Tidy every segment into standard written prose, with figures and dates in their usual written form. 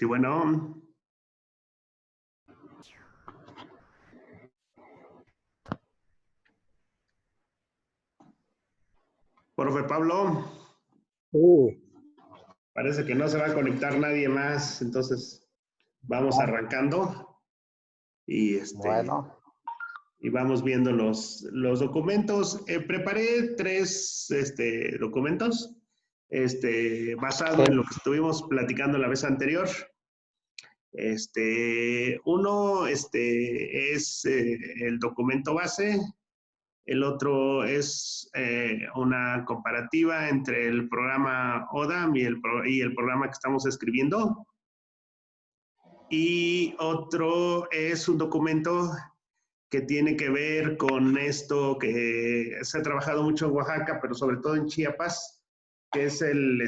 Sí, bueno. Profe Pablo, Sí, parece que no se va a conectar nadie más, entonces vamos ah, arrancando y bueno, y vamos viendo los documentos. Preparé tres documentos basado en lo sí, que estuvimos platicando la vez anterior. Uno es el documento base. El otro es una comparativa entre el programa ODAM y el programa que estamos escribiendo. Y otro es un documento que tiene que ver con esto que se ha trabajado mucho en Oaxaca, pero sobre todo en Chiapas, que es el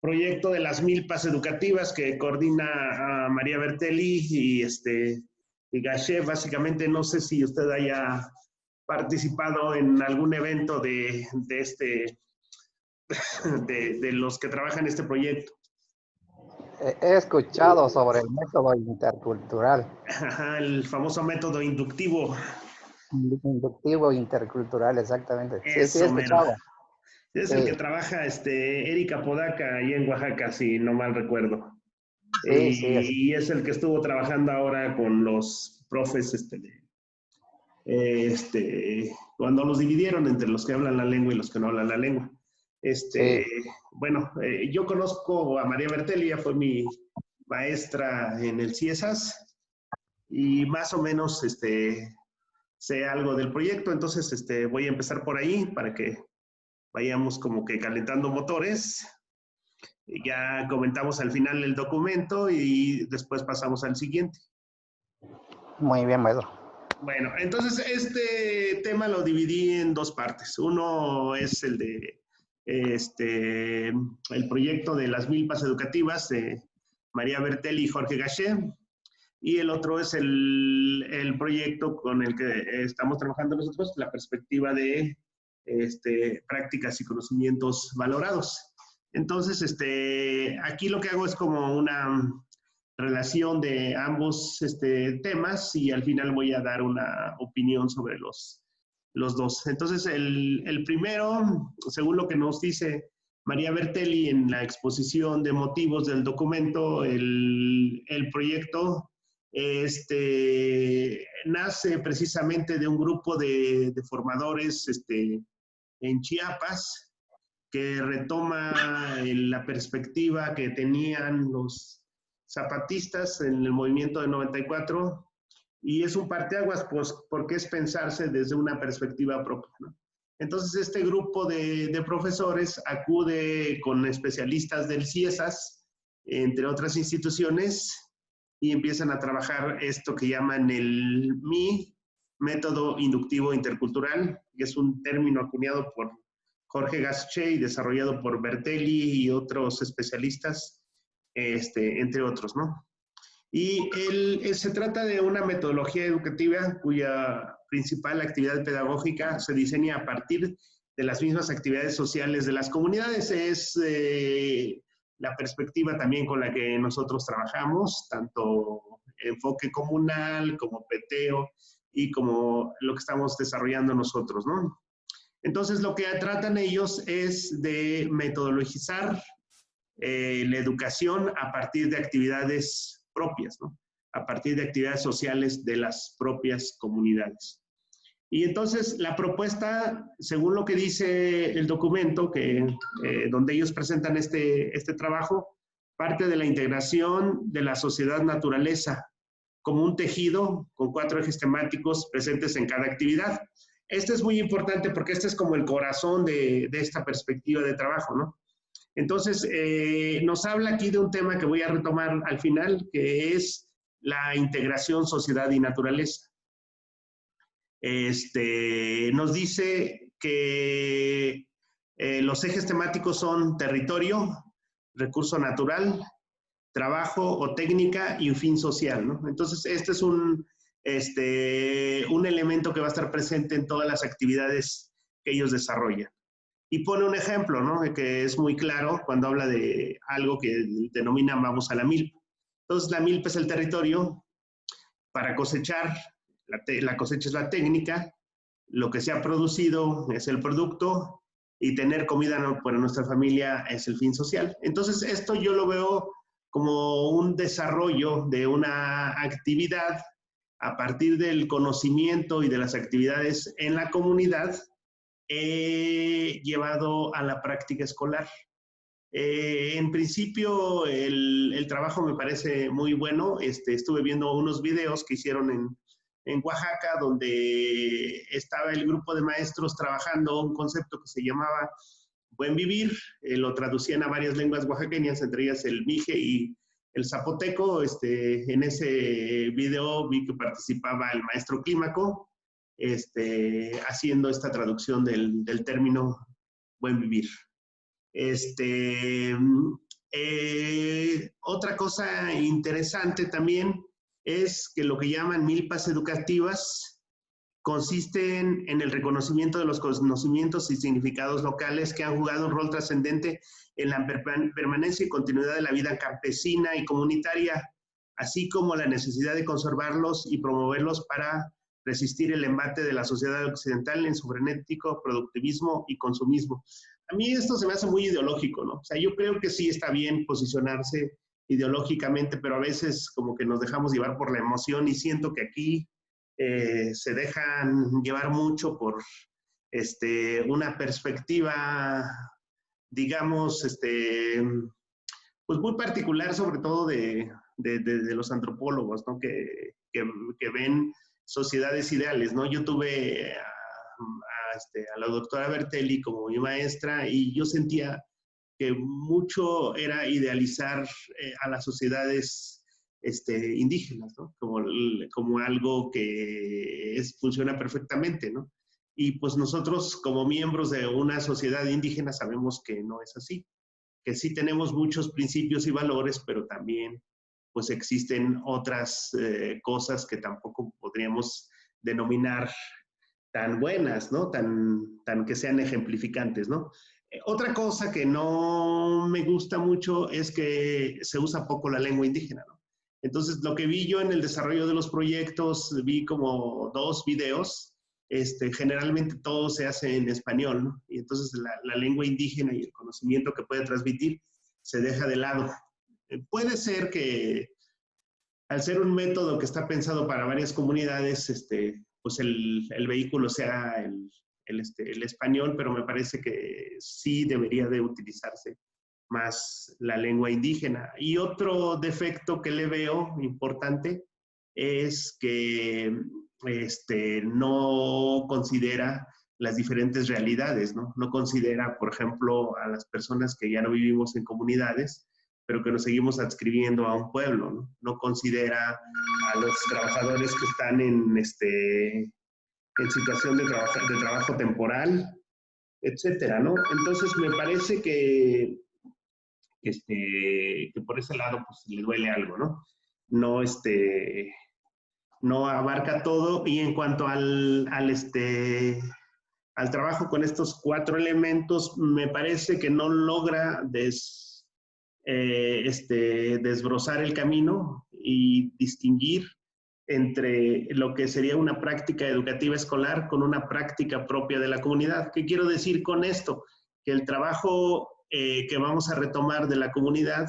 proyecto de las milpas educativas que coordina a María Bertelli y Gaché. Básicamente, no sé si usted haya participado en algún evento de los que trabajan en este proyecto. he escuchado sobre el método intercultural, El famoso método inductivo. inductivo intercultural, exactamente. Sí, sí, he Eso, mero. escuchado. Es el que Sí, trabaja Erika Podaca ahí en Oaxaca, si no mal recuerdo. sí, sí, Y es el que estuvo trabajando ahora con los profes cuando los dividieron entre los que hablan la lengua y los que no hablan la lengua. sí. Bueno, yo conozco a María Bertelli, ella fue mi maestra en el CIESAS y más o menos sé algo del proyecto, entonces voy a empezar por ahí para que vayamos como que calentando motores. Ya comentamos al final el documento y después pasamos al siguiente. Muy bien, maestro. Bueno, entonces este tema lo dividí en dos partes. Uno es el de el proyecto de las milpas educativas de María Bertelli y Jorge Gaché, y el otro es el proyecto con el que estamos trabajando nosotros, la perspectiva de prácticas y conocimientos valorados. Entonces, aquí lo que hago es como una relación de ambos temas y al final voy a dar una opinión sobre los dos. Entonces, el primero, según lo que nos dice María Bertelli en la exposición de motivos del documento, el proyecto nace precisamente de un grupo de formadores en Chiapas que retoma la perspectiva que tenían los zapatistas en el movimiento de 94 y es un parteaguas pues, porque es pensarse desde una perspectiva propia, ¿no? Entonces este grupo de profesores acude con especialistas del CIESAS, entre otras instituciones, y empiezan a trabajar esto que llaman el método inductivo intercultural, que es un término acuñado por Jorge Gaché y desarrollado por Bertelli y otros especialistas, entre otros, ¿no? Y se trata de una metodología educativa cuya principal actividad pedagógica se diseña a partir de las mismas actividades sociales de las comunidades. Es la perspectiva también con la que nosotros trabajamos, tanto enfoque comunal como peteo y como lo que estamos desarrollando nosotros, ¿no? Entonces, lo que tratan ellos es de metodologizar la educación a partir de actividades propias, ¿no? A partir de actividades sociales de las propias comunidades. Y entonces la propuesta, según lo que dice el documento, donde ellos presentan este trabajo, parte de la integración de la sociedad-naturaleza como un tejido con 4 ejes temáticos presentes en cada actividad. Este es muy importante porque este es como el corazón de esta perspectiva de trabajo, ¿no? Entonces, nos habla aquí de un tema que voy a retomar al final, que es la integración sociedad y naturaleza. Nos dice que los ejes temáticos son territorio, recurso natural, trabajo o técnica y un fin social, ¿no? Entonces, este es un elemento que va a estar presente en todas las actividades que ellos desarrollan. Y pone un ejemplo, ¿no? Que es muy claro cuando habla de algo que denomina vamos a la milpa. Entonces, la milpa es el territorio para cosechar, la cosecha es la técnica, lo que se ha producido es el producto y tener comida para nuestra familia es el fin social. Entonces, esto yo lo veo como un desarrollo de una actividad a partir del conocimiento y de las actividades en la comunidad llevado a la práctica escolar. En principio, el trabajo me parece muy bueno. Estuve viendo unos videos que hicieron en Oaxaca, donde estaba el grupo de maestros trabajando un concepto que se llamaba Buen Vivir. Lo traducían a varias lenguas oaxaqueñas, entre ellas el mije y el zapoteco. En ese video vi que participaba el maestro Clímaco, haciendo esta traducción del término Buen Vivir. Otra cosa interesante también es que lo que llaman milpas educativas consisten en el reconocimiento de los conocimientos y significados locales que han jugado un rol trascendente en la permanencia y continuidad de la vida campesina y comunitaria, así como la necesidad de conservarlos y promoverlos para resistir el embate de la sociedad occidental en su frenético productivismo y consumismo. A mí esto se me hace muy ideológico, ¿no? O sea, yo creo que sí está bien posicionarse ideológicamente, pero a veces como que nos dejamos llevar por la emoción y siento que aquí se dejan llevar mucho por una perspectiva, digamos, pues muy particular, sobre todo de los antropólogos, ¿no? Que ven sociedades ideales, ¿no? Yo tuve a la doctora Bertelli como mi maestra y yo sentía que mucho era idealizar a las sociedades indígenas, ¿no? Como algo que funciona perfectamente, ¿no? Y pues nosotros como miembros de una sociedad indígena sabemos que no es así, que sí tenemos muchos principios y valores, pero también pues existen otras cosas que tampoco podríamos denominar tan buenas, ¿no? Tan que sean ejemplificantes, ¿no? Otra cosa que no me gusta mucho es que se usa poco la lengua indígena, ¿no? Entonces, lo que vi yo en el desarrollo de los proyectos, vi como 2 videos, generalmente todo se hace en español, ¿no? Y entonces la lengua indígena y el conocimiento que puede transmitir se deja de lado. Puede ser que al ser un método que está pensado para varias comunidades, pues el vehículo sea el español, pero me parece que sí debería de utilizarse más la lengua indígena. Y otro defecto que le veo importante es que no considera las diferentes realidades, ¿no? No considera, por ejemplo, a las personas que ya no vivimos en comunidades, pero que nos seguimos adscribiendo a un pueblo, ¿no? No considera a los trabajadores que están en situación de trabajo temporal, etcétera, ¿no? Entonces me parece que por ese lado pues le duele algo, ¿no? No, no abarca todo y en cuanto al trabajo con estos 4 elementos, me parece que no logra desbrozar el camino y distinguir entre lo que sería una práctica educativa escolar con una práctica propia de la comunidad. ¿Qué quiero decir con esto? Que el trabajo que vamos a retomar de la comunidad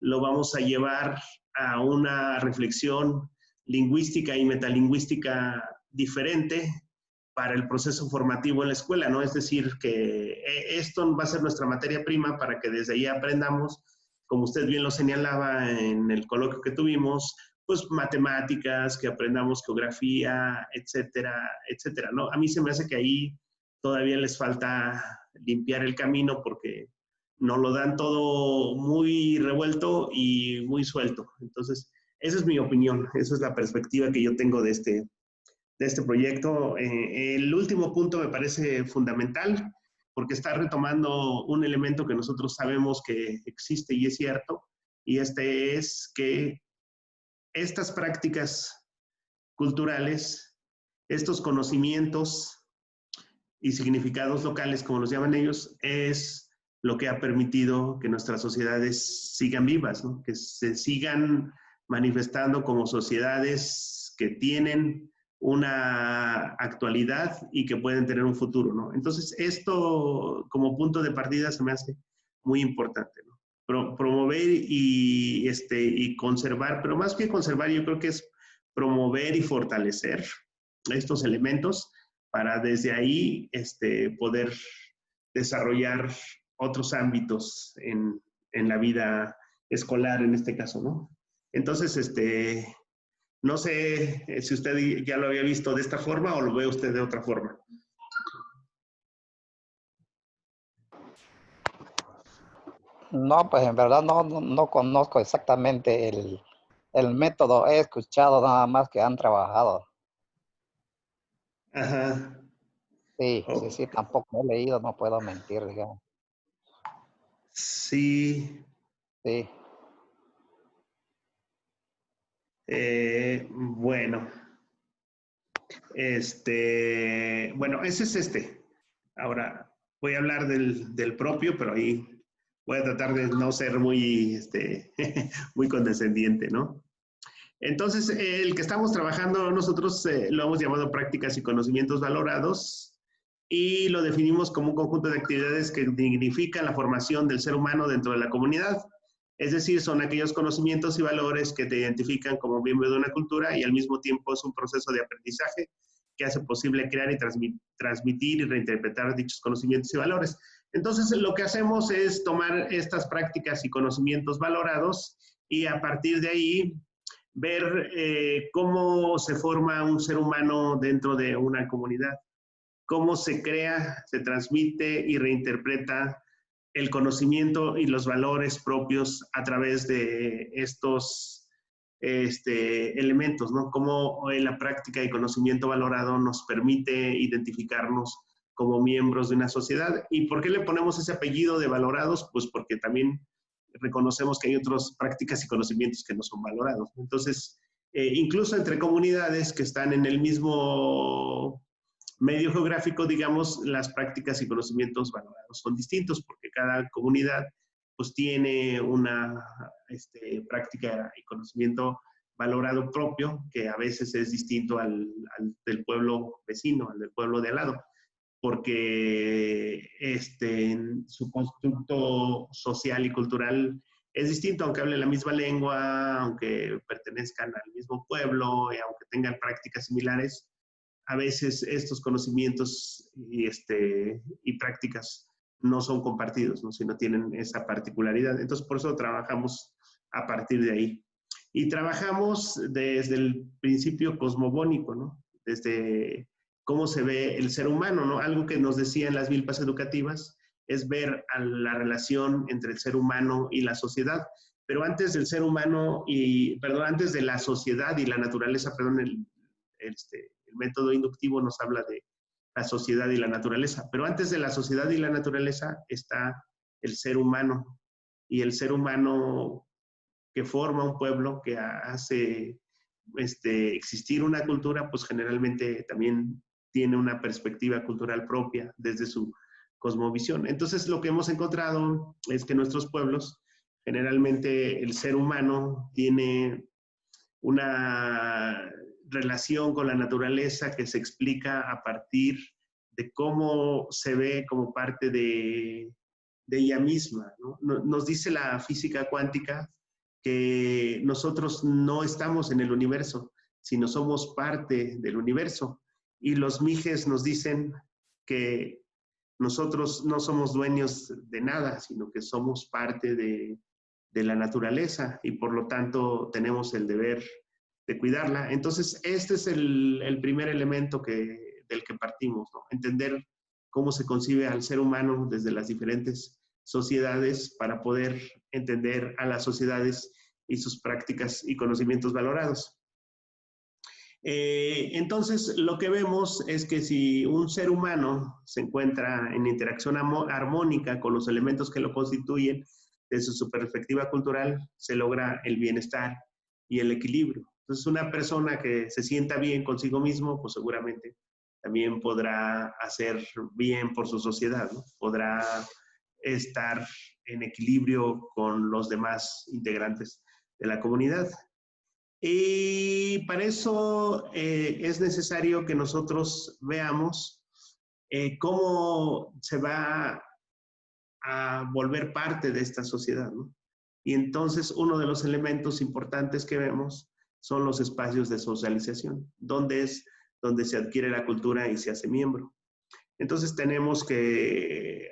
lo vamos a llevar a una reflexión lingüística y metalingüística diferente para el proceso formativo en la escuela, ¿no? Es decir, que esto va a ser nuestra materia prima para que desde ahí aprendamos, como usted bien lo señalaba en el coloquio que tuvimos, pues matemáticas, que aprendamos geografía, etcétera, etcétera, ¿no? A mí se me hace que ahí todavía les falta limpiar el camino porque nos lo dan todo muy revuelto y muy suelto. Entonces, esa es mi opinión, esa es la perspectiva que yo tengo de este proyecto. El último punto me parece fundamental porque está retomando un elemento que nosotros sabemos que existe y es cierto, y es que estas prácticas culturales, estos conocimientos y significados locales, como los llaman ellos, es lo que ha permitido que nuestras sociedades sigan vivas, ¿no? Que se sigan manifestando como sociedades que tienen una actualidad y que pueden tener un futuro, ¿no? Entonces, esto como punto de partida se me hace muy importante, ¿no? Promover y conservar, pero más que conservar, yo creo que es promover y fortalecer estos elementos para desde ahí poder desarrollar otros ámbitos en la vida escolar, en este caso, ¿no? Entonces, no sé si usted ya lo había visto de esta forma o lo ve usted de otra forma. No, pues en verdad no conozco exactamente el método. He escuchado nada más que han trabajado. Ajá. Oh, Sí, tampoco he leído, no puedo mentir, digamos. sí. Sí, Bueno. Bueno, ese es Ahora voy a hablar del propio, pero ahí voy a tratar de no ser muy, muy condescendiente, ¿no? Entonces, el que estamos trabajando nosotros lo hemos llamado prácticas y conocimientos valorados y lo definimos como un conjunto de actividades que dignifican la formación del ser humano dentro de la comunidad. Es decir, son aquellos conocimientos y valores que te identifican como miembro de una cultura y al mismo tiempo es un proceso de aprendizaje que hace posible crear y transmitir y reinterpretar dichos conocimientos y valores. Entonces, lo que hacemos es tomar estas prácticas y conocimientos valorados y a partir de ahí ver cómo se forma un ser humano dentro de una comunidad, cómo se crea, se transmite y reinterpreta el conocimiento y los valores propios a través de estos elementos, ¿no? Cómo la práctica y conocimiento valorado nos permite identificarnos como miembros de una sociedad. ¿Y por qué le ponemos ese apellido de valorados? Pues porque también reconocemos que hay otras prácticas y conocimientos que no son valorados. Entonces, incluso entre comunidades que están en el mismo medio geográfico, digamos, las prácticas y conocimientos valorados son distintos porque cada comunidad pues tiene una práctica y conocimiento valorado propio que a veces es distinto al del pueblo vecino, al del pueblo de al lado, porque su constructo social y cultural es distinto, aunque hablen la misma lengua, aunque pertenezcan al mismo pueblo y aunque tengan prácticas similares, a veces estos conocimientos y prácticas no son compartidos, ¿no? Sino tienen esa particularidad. Entonces, por eso trabajamos a partir de ahí. Y trabajamos desde el principio cosmogónico, ¿no? Desde cómo se ve el ser humano, ¿no? Algo que nos decían las milpas educativas es ver a la relación entre el ser humano y la sociedad. Pero antes del ser humano antes de la sociedad y la naturaleza, el método inductivo nos habla de la sociedad y la naturaleza, pero antes de la sociedad y la naturaleza está el ser humano, y el ser humano que forma un pueblo, que hace existir una cultura, pues generalmente también tiene una perspectiva cultural propia desde su cosmovisión. Entonces, lo que hemos encontrado es que nuestros pueblos, generalmente el ser humano tiene una relación con la naturaleza que se explica a partir de cómo se ve como parte de ella misma, ¿no? Nos dice la física cuántica que nosotros no estamos en el universo, sino somos parte del universo. Y los mijes nos dicen que nosotros no somos dueños de nada, sino que somos parte de la naturaleza y por lo tanto tenemos el deber de cuidarla. Entonces, este es el primer elemento del que partimos, ¿no? Entender cómo se concibe al ser humano desde las diferentes sociedades para poder entender a las sociedades y sus prácticas y conocimientos valorados. Entonces, lo que vemos es que si un ser humano se encuentra en interacción armónica con los elementos que lo constituyen, desde su perspectiva cultural, se logra el bienestar y el equilibrio. Entonces, una persona que se sienta bien consigo mismo, pues seguramente también podrá hacer bien por su sociedad, ¿no? Podrá estar en equilibrio con los demás integrantes de la comunidad. Y para eso es necesario que nosotros veamos cómo se va a volver parte de esta sociedad, ¿no? Y entonces uno de los elementos importantes que vemos son los espacios de socialización, donde se adquiere la cultura y se hace miembro. Entonces tenemos que,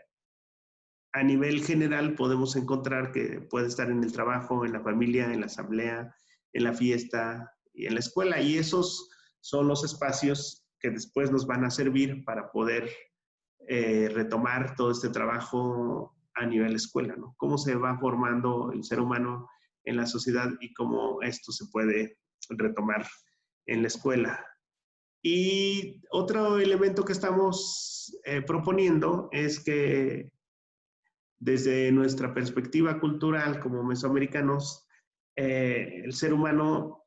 a nivel general, podemos encontrar que puede estar en el trabajo, en la familia, en la asamblea, en la fiesta y en la escuela. Y esos son los espacios que después nos van a servir para poder retomar todo este trabajo a nivel escuela, ¿no? Cómo se va formando el ser humano en la sociedad y cómo esto se puede retomar en la escuela. Y otro elemento que estamos proponiendo es que desde nuestra perspectiva cultural como mesoamericanos, el ser humano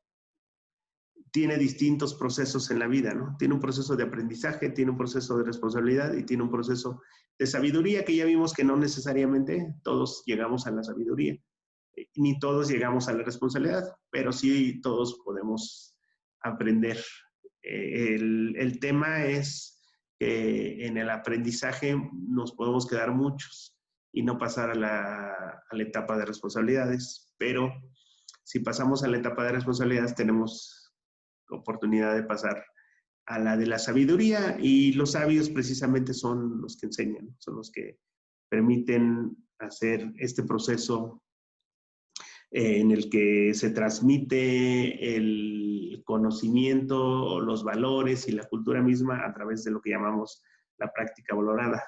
tiene distintos procesos en la vida, ¿no? Tiene un proceso de aprendizaje, tiene un proceso de responsabilidad y tiene un proceso de sabiduría, que ya vimos que no necesariamente todos llegamos a la sabiduría, ni todos llegamos a la responsabilidad, pero sí todos podemos aprender. El tema es que en el aprendizaje nos podemos quedar muchos y no pasar a la etapa de responsabilidades, pero si pasamos a la etapa de responsabilidades tenemos oportunidad de pasar a la de la sabiduría, y los sabios precisamente son los que enseñan, son los que permiten hacer este proceso en el que se transmite el conocimiento, los valores y la cultura misma a través de lo que llamamos la práctica valorada.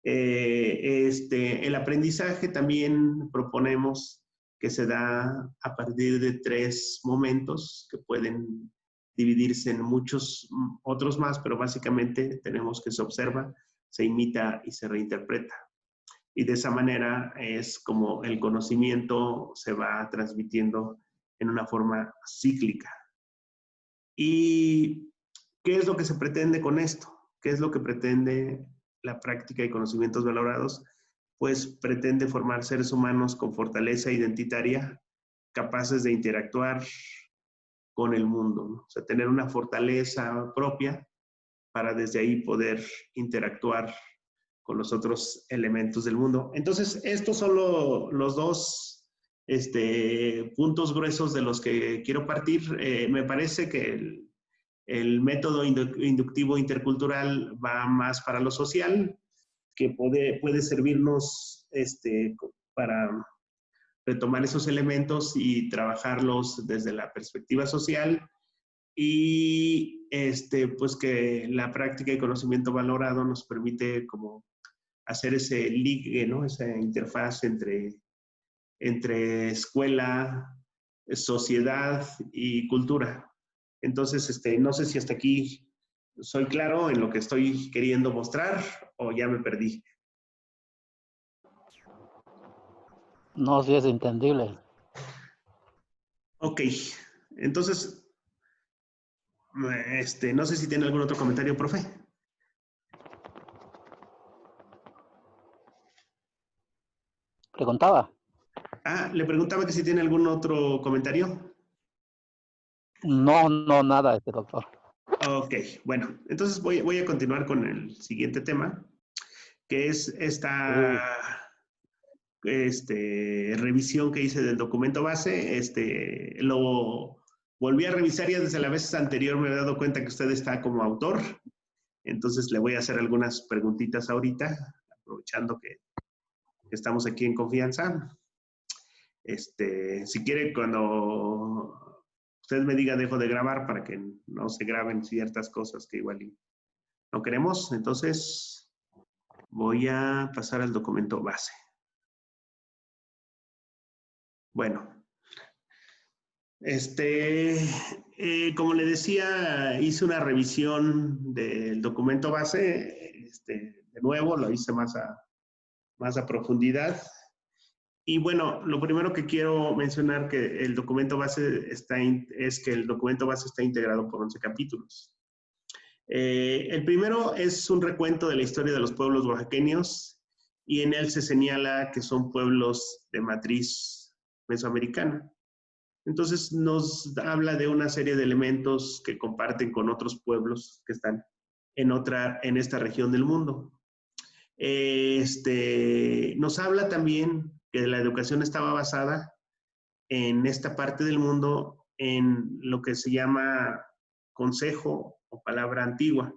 El aprendizaje también proponemos que se da a partir de 3 momentos que pueden dividirse en muchos otros más, pero básicamente tenemos que se observa, se imita y se reinterpreta. Y de esa manera es como el conocimiento se va transmitiendo en una forma cíclica. ¿Y qué es lo que se pretende con esto? ¿Qué es lo que pretende la práctica y conocimientos valorados? Pues pretende formar seres humanos con fortaleza identitaria, capaces de interactuar con el mundo, ¿no? O sea, tener una fortaleza propia para desde ahí poder interactuar con los otros elementos del mundo. Entonces, estos son los dos puntos gruesos de los que quiero partir. Me parece que el método inductivo intercultural va más para lo social, que puede servirnos para retomar esos elementos y trabajarlos desde la perspectiva social, y pues que la práctica y conocimiento valorado nos permite como hacer ese ligue, ¿no? Esa interfaz entre escuela, sociedad y cultura. Entonces, no sé si hasta aquí soy claro en lo que estoy queriendo mostrar o ya me perdí. No, sí es entendible. Ok, entonces, no sé si tiene algún otro comentario, profe. Preguntaba. Le preguntaba que si tiene algún otro comentario. No, nada, doctor. Ok, bueno, entonces voy a continuar con el siguiente tema, que es esta revisión que hice del documento base. Lo volví a revisar, ya desde la vez anterior me he dado cuenta que usted está como autor, entonces le voy a hacer algunas preguntitas ahorita, aprovechando que estamos aquí en confianza. Si quiere, cuando usted me diga, dejo de grabar para que no se graben ciertas cosas que igual no queremos. Entonces, voy a pasar al documento base. Bueno, como le decía, hice una revisión del documento base. De nuevo, lo hice más a profundidad. Y bueno, lo primero que quiero mencionar que el documento base es que el documento base está integrado por 11 capítulos. El primero es un recuento de la historia de los pueblos oaxaqueños y en él se señala que son pueblos de matriz mesoamericana. Entonces nos habla de una serie de elementos que comparten con otros pueblos que están en esta región del mundo. Nos habla también que la educación estaba basada en esta parte del mundo en lo que se llama consejo o palabra antigua,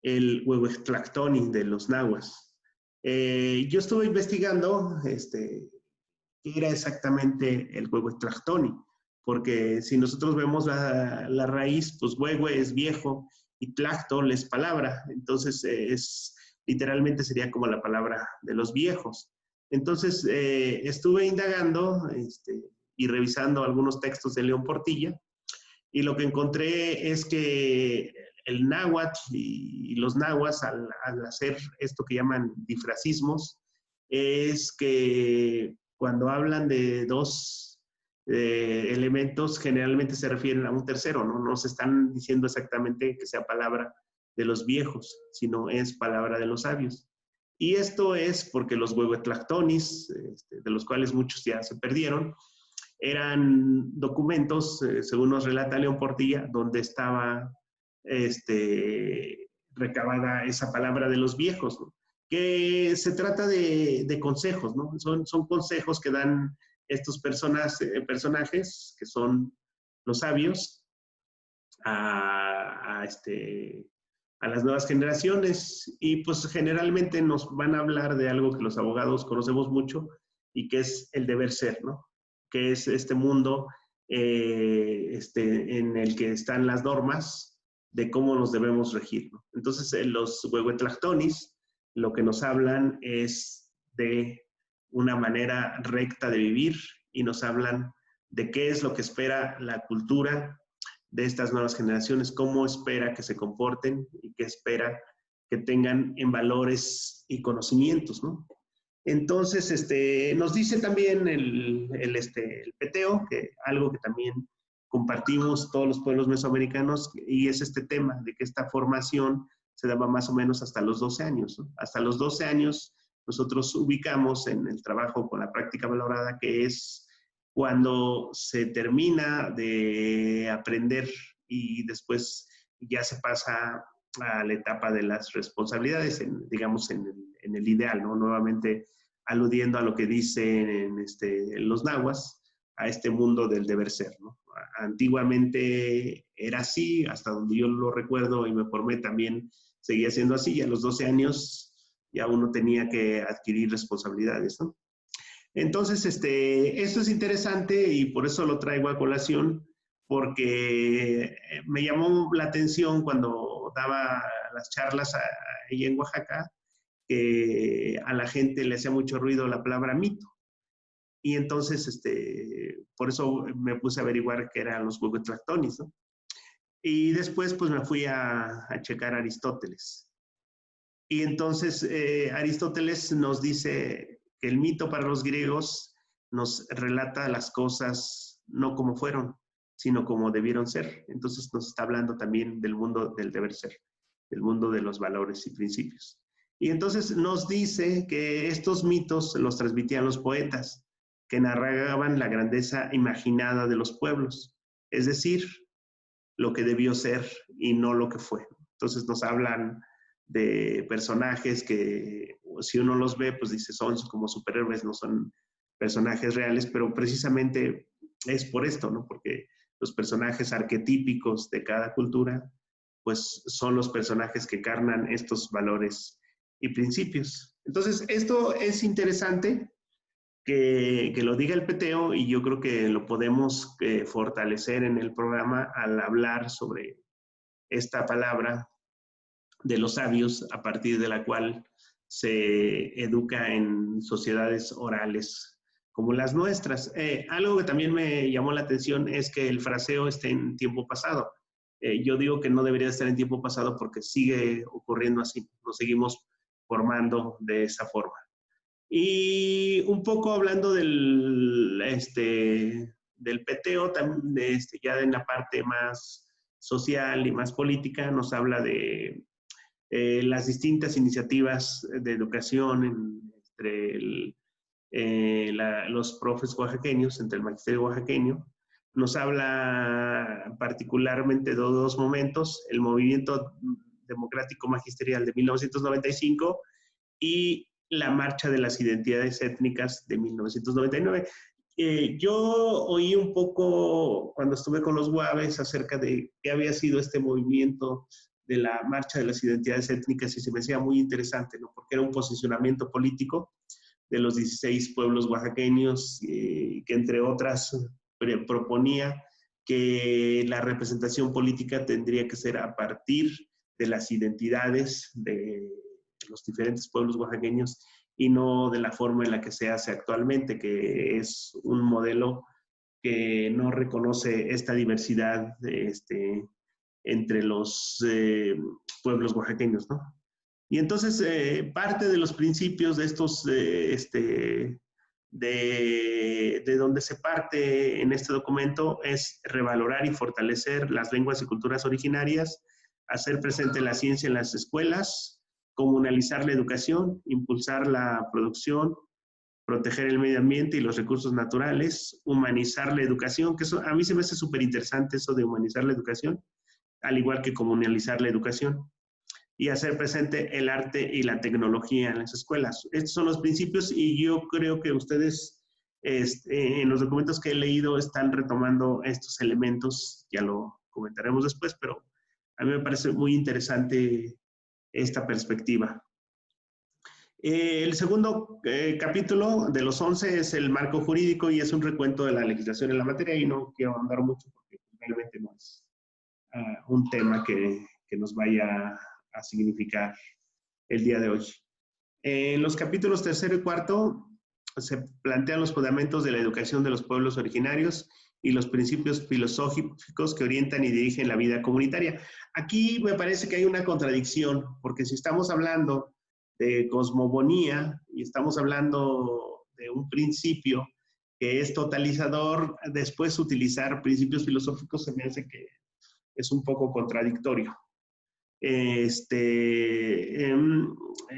el Huehuetlactoni de los nahuas. Yo estuve investigando qué era exactamente el Huehuetlactoni, porque si nosotros vemos la raíz, pues huehue es viejo y tlactol es palabra, entonces literalmente sería como la palabra de los viejos. Entonces estuve indagando y revisando algunos textos de León Portilla, y lo que encontré es que el náhuatl y los nahuas, al hacer esto que llaman difracismos, es que cuando hablan de dos elementos, generalmente se refieren a un tercero, ¿no? No se están diciendo exactamente que sea palabra de los viejos, sino es palabra de los sabios. Y esto es porque los huehuetlactonis, de los cuales muchos ya se perdieron, eran documentos, según nos relata León Portilla, donde estaba recabada esa palabra de los viejos, ¿no? Que se trata de consejos, ¿no? Son consejos que dan estos personajes, que son los sabios, a las nuevas generaciones, y pues generalmente nos van a hablar de algo que los abogados conocemos mucho y que es el deber ser, ¿no? Que es este mundo en el que están las normas de cómo nos debemos regir, ¿no? Entonces, los huehuetlactonis lo que nos hablan es de una manera recta de vivir y nos hablan de qué es lo que espera la cultura de estas nuevas generaciones, cómo espera que se comporten y qué espera que tengan en valores y conocimientos, ¿no? Entonces, nos dice también el peteo, que algo que también compartimos todos los pueblos mesoamericanos, y es este tema de que esta formación se daba más o menos hasta los 12 años, ¿no? Hasta los 12 años nosotros ubicamos en el trabajo con la práctica valorada, que es cuando se termina de aprender y después ya se pasa a la etapa de las responsabilidades, digamos, en el ideal, ¿no? Nuevamente aludiendo a lo que dicen los nahuas, a este mundo del deber ser, ¿no? Antiguamente era así, hasta donde yo lo recuerdo y me formé también seguía siendo así, y a los 12 años ya uno tenía que adquirir responsabilidades, ¿no? Entonces, esto es interesante y por eso lo traigo a colación, porque me llamó la atención cuando daba las charlas ahí en Oaxaca, que a la gente le hacía mucho ruido la palabra mito. Y entonces, por eso me puse a averiguar qué eran los huehuetlactonis, ¿no? Y después, pues me fui a checar a Aristóteles. Y entonces, Aristóteles nos dice que el mito para los griegos nos relata las cosas no como fueron, sino como debieron ser. Entonces, nos está hablando también del mundo del deber ser, del mundo de los valores y principios. Y entonces nos dice que estos mitos los transmitían los poetas, que narraban la grandeza imaginada de los pueblos, es decir, lo que debió ser y no lo que fue. Entonces nos hablan de personajes que si uno los ve, pues dice, son como superhéroes, no son personajes reales, pero precisamente es por esto, ¿no? Porque los personajes arquetípicos de cada cultura, pues son los personajes que carnan estos valores y principios. Entonces, esto es interesante que lo diga el peteo, y yo creo que lo podemos fortalecer en el programa al hablar sobre esta palabra de los sabios, a partir de la cual se educa en sociedades orales como las nuestras. Algo que también me llamó la atención es que el fraseo esté en tiempo pasado. Yo digo que no debería estar en tiempo pasado porque sigue ocurriendo así, nos seguimos formando de esa forma. Y un poco hablando del peteo, ya en la parte más social y más política, nos habla de las distintas iniciativas de educación entre los profes oaxaqueños, entre el magisterio oaxaqueño. Nos habla particularmente de dos momentos, el movimiento democrático magisterial de 1995 y la marcha de las identidades étnicas de 1999. Yo oí un poco cuando estuve con los guaves acerca de qué había sido este movimiento de la marcha de las identidades étnicas y se me hacía muy interesante, ¿no? Porque era un posicionamiento político de los 16 pueblos oaxaqueños que entre otras proponía que la representación política tendría que ser a partir de las identidades de los diferentes pueblos oaxaqueños y no de la forma en la que se hace actualmente, que es un modelo que no reconoce esta diversidad entre los pueblos oaxaqueños, ¿no? Y entonces parte de los principios de estos, de donde se parte en este documento es revalorar y fortalecer las lenguas y culturas originarias, hacer presente la ciencia en las escuelas, comunalizar la educación, impulsar la producción, proteger el medio ambiente y los recursos naturales, humanizar la educación, que eso, a mí se me hace súper interesante eso de humanizar la educación, al igual que comunalizar la educación, y hacer presente el arte y la tecnología en las escuelas. Estos son los principios y yo creo que ustedes en los documentos que he leído están retomando estos elementos, ya lo comentaremos después, pero a mí me parece muy interesante esta perspectiva. El segundo capítulo de los 11 es el marco jurídico y es un recuento de la legislación en la materia y no quiero ahondar mucho porque realmente no es un tema que nos vaya a significar el día de hoy. En los capítulos tercero y cuarto se plantean los fundamentos de la educación de los pueblos originarios y los principios filosóficos que orientan y dirigen la vida comunitaria. Aquí me parece que hay una contradicción, porque si estamos hablando de cosmogonía y estamos hablando de un principio que es totalizador, después utilizar principios filosóficos se me hace que es un poco contradictorio.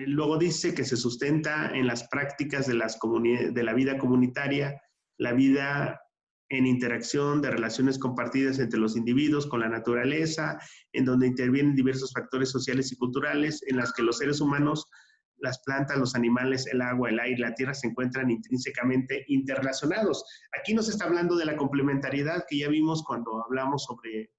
Luego dice que se sustenta en las prácticas de la vida comunitaria, la vida en interacción de relaciones compartidas entre los individuos con la naturaleza, en donde intervienen diversos factores sociales y culturales, en las que los seres humanos, las plantas, los animales, el agua, el aire, la tierra se encuentran intrínsecamente interrelacionados. Aquí nos está hablando de la complementariedad que ya vimos cuando hablamos sobre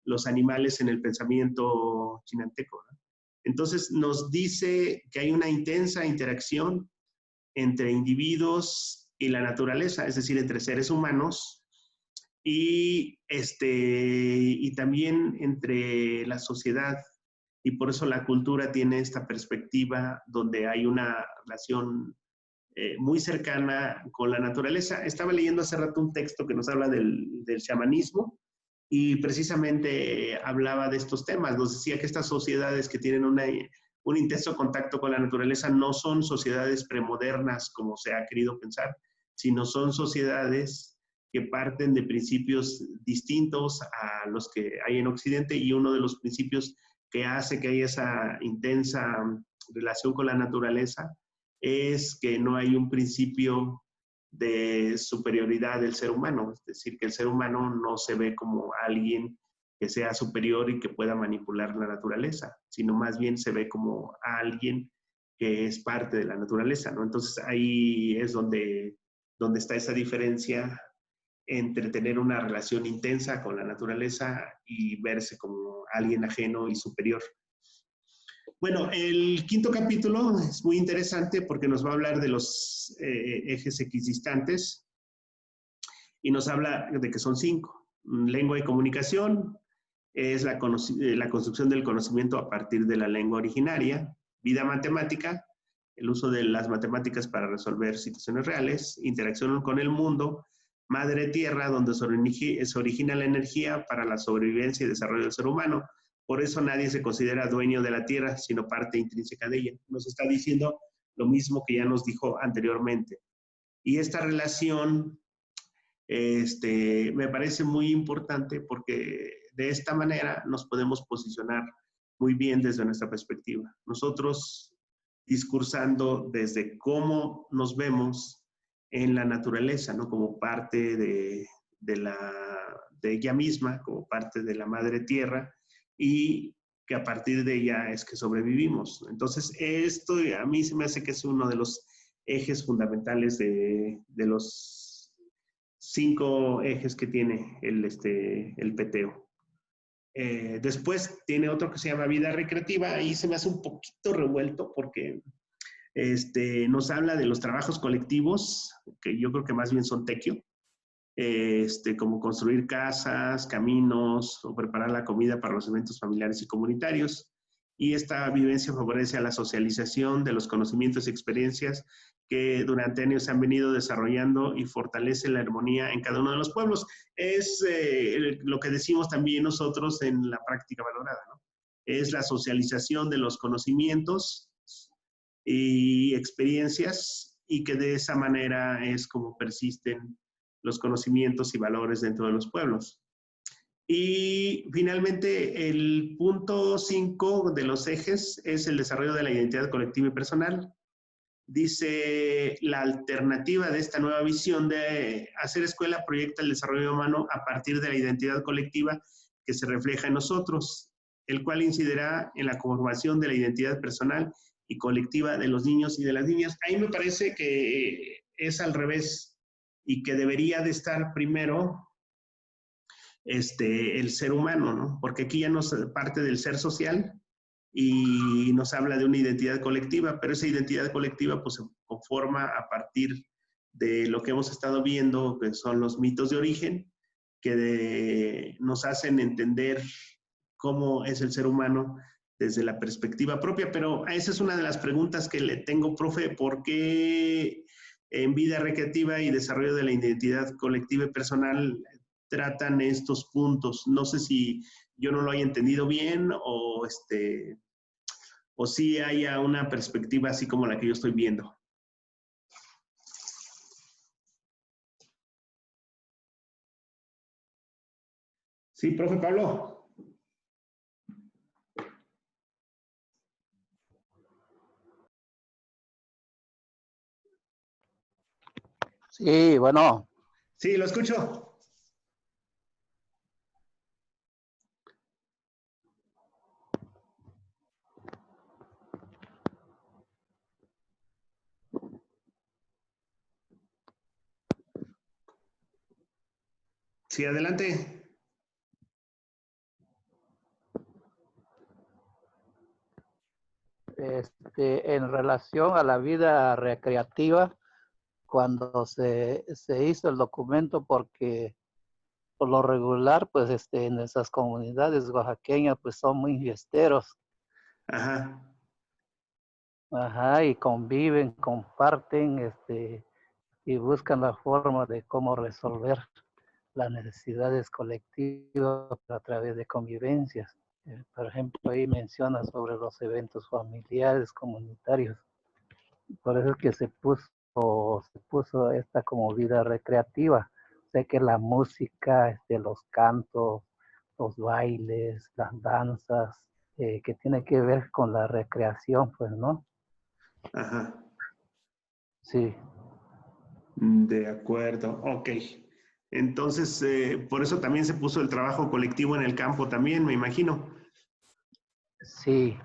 los animales en el pensamiento chinanteco, ¿no? Entonces nos dice que hay una intensa interacción entre individuos y la naturaleza, es decir, entre seres humanos y también entre la sociedad. Y por eso la cultura tiene esta perspectiva donde hay una relación muy cercana con la naturaleza. Estaba leyendo hace rato un texto que nos habla del chamanismo, y precisamente hablaba de estos temas. Nos decía que estas sociedades que tienen un intenso contacto con la naturaleza no son sociedades premodernas como se ha querido pensar, sino son sociedades que parten de principios distintos a los que hay en Occidente, y uno de los principios que hace que haya esa intensa relación con la naturaleza es que no hay un principio de superioridad del ser humano, es decir, que el ser humano no se ve como alguien que sea superior y que pueda manipular la naturaleza, sino más bien se ve como alguien que es parte de la naturaleza, ¿no? Entonces ahí es donde está esa diferencia entre tener una relación intensa con la naturaleza y verse como alguien ajeno y superior. Bueno, el quinto capítulo es muy interesante porque nos va a hablar de los ejes equidistantes y nos habla de que son 5. Lengua y comunicación es la construcción del conocimiento a partir de la lengua originaria. Vida matemática, el uso de las matemáticas para resolver situaciones reales. Interacción con el mundo. Madre tierra, donde se origina la energía para la sobrevivencia y desarrollo del ser humano. Por eso nadie se considera dueño de la tierra, sino parte intrínseca de ella. Nos está diciendo lo mismo que ya nos dijo anteriormente. Y esta relación me parece muy importante porque de esta manera nos podemos posicionar muy bien desde nuestra perspectiva. Nosotros discursando desde cómo nos vemos en la naturaleza, ¿no? Como parte de ella misma, como parte de la madre tierra, y que a partir de ella es que sobrevivimos. Entonces, esto a mí se me hace que es uno de los ejes fundamentales de los 5 ejes que tiene el PTO. Después tiene otro que se llama vida recreativa. Ahí se me hace un poquito revuelto porque nos habla de los trabajos colectivos, que yo creo que más bien son tequio, como construir casas, caminos o preparar la comida para los eventos familiares y comunitarios. Y esta vivencia favorece a la socialización de los conocimientos y experiencias que durante años se han venido desarrollando y fortalece la armonía en cada uno de los pueblos. Es lo que decimos también nosotros en la práctica valorada, ¿no? Es la socialización de los conocimientos y experiencias, y que de esa manera es como persisten los conocimientos y valores dentro de los pueblos. Y finalmente, el punto 5 de los ejes es el desarrollo de la identidad colectiva y personal. Dice, la alternativa de esta nueva visión de hacer escuela proyecta el desarrollo humano a partir de la identidad colectiva que se refleja en nosotros, el cual incidirá en la conformación de la identidad personal y colectiva de los niños y de las niñas. Ahí me parece que es al revés y que debería de estar primero el ser humano, ¿no? Porque aquí ya nos parte del ser social y nos habla de una identidad colectiva, pero esa identidad colectiva pues se conforma a partir de lo que hemos estado viendo, que son los mitos de origen, que nos hacen entender cómo es el ser humano desde la perspectiva propia. Pero esa es una de las preguntas que le tengo, profe: ¿por qué en vida recreativa y desarrollo de la identidad colectiva y personal tratan estos puntos? No sé si yo no lo haya entendido bien o si haya una perspectiva así como la que yo estoy viendo. Sí, profe Pablo. Sí, bueno. Sí, lo escucho. Sí, adelante. En relación a la vida recreativa, cuando se hizo el documento, porque por lo regular, pues en esas comunidades oaxaqueñas, pues son muy fiesteros. Ajá. Ajá, y conviven, comparten, y buscan la forma de cómo resolver las necesidades colectivas a través de convivencias. Por ejemplo, ahí menciona sobre los eventos familiares, comunitarios. Por eso es que se puso esta como vida recreativa. Sé que la música, los cantos, los bailes, las danzas, que tiene que ver con la recreación, pues, ¿no? Ajá. Sí. De acuerdo, ok. Entonces, por eso también se puso el trabajo colectivo en el campo también, me imagino. Sí.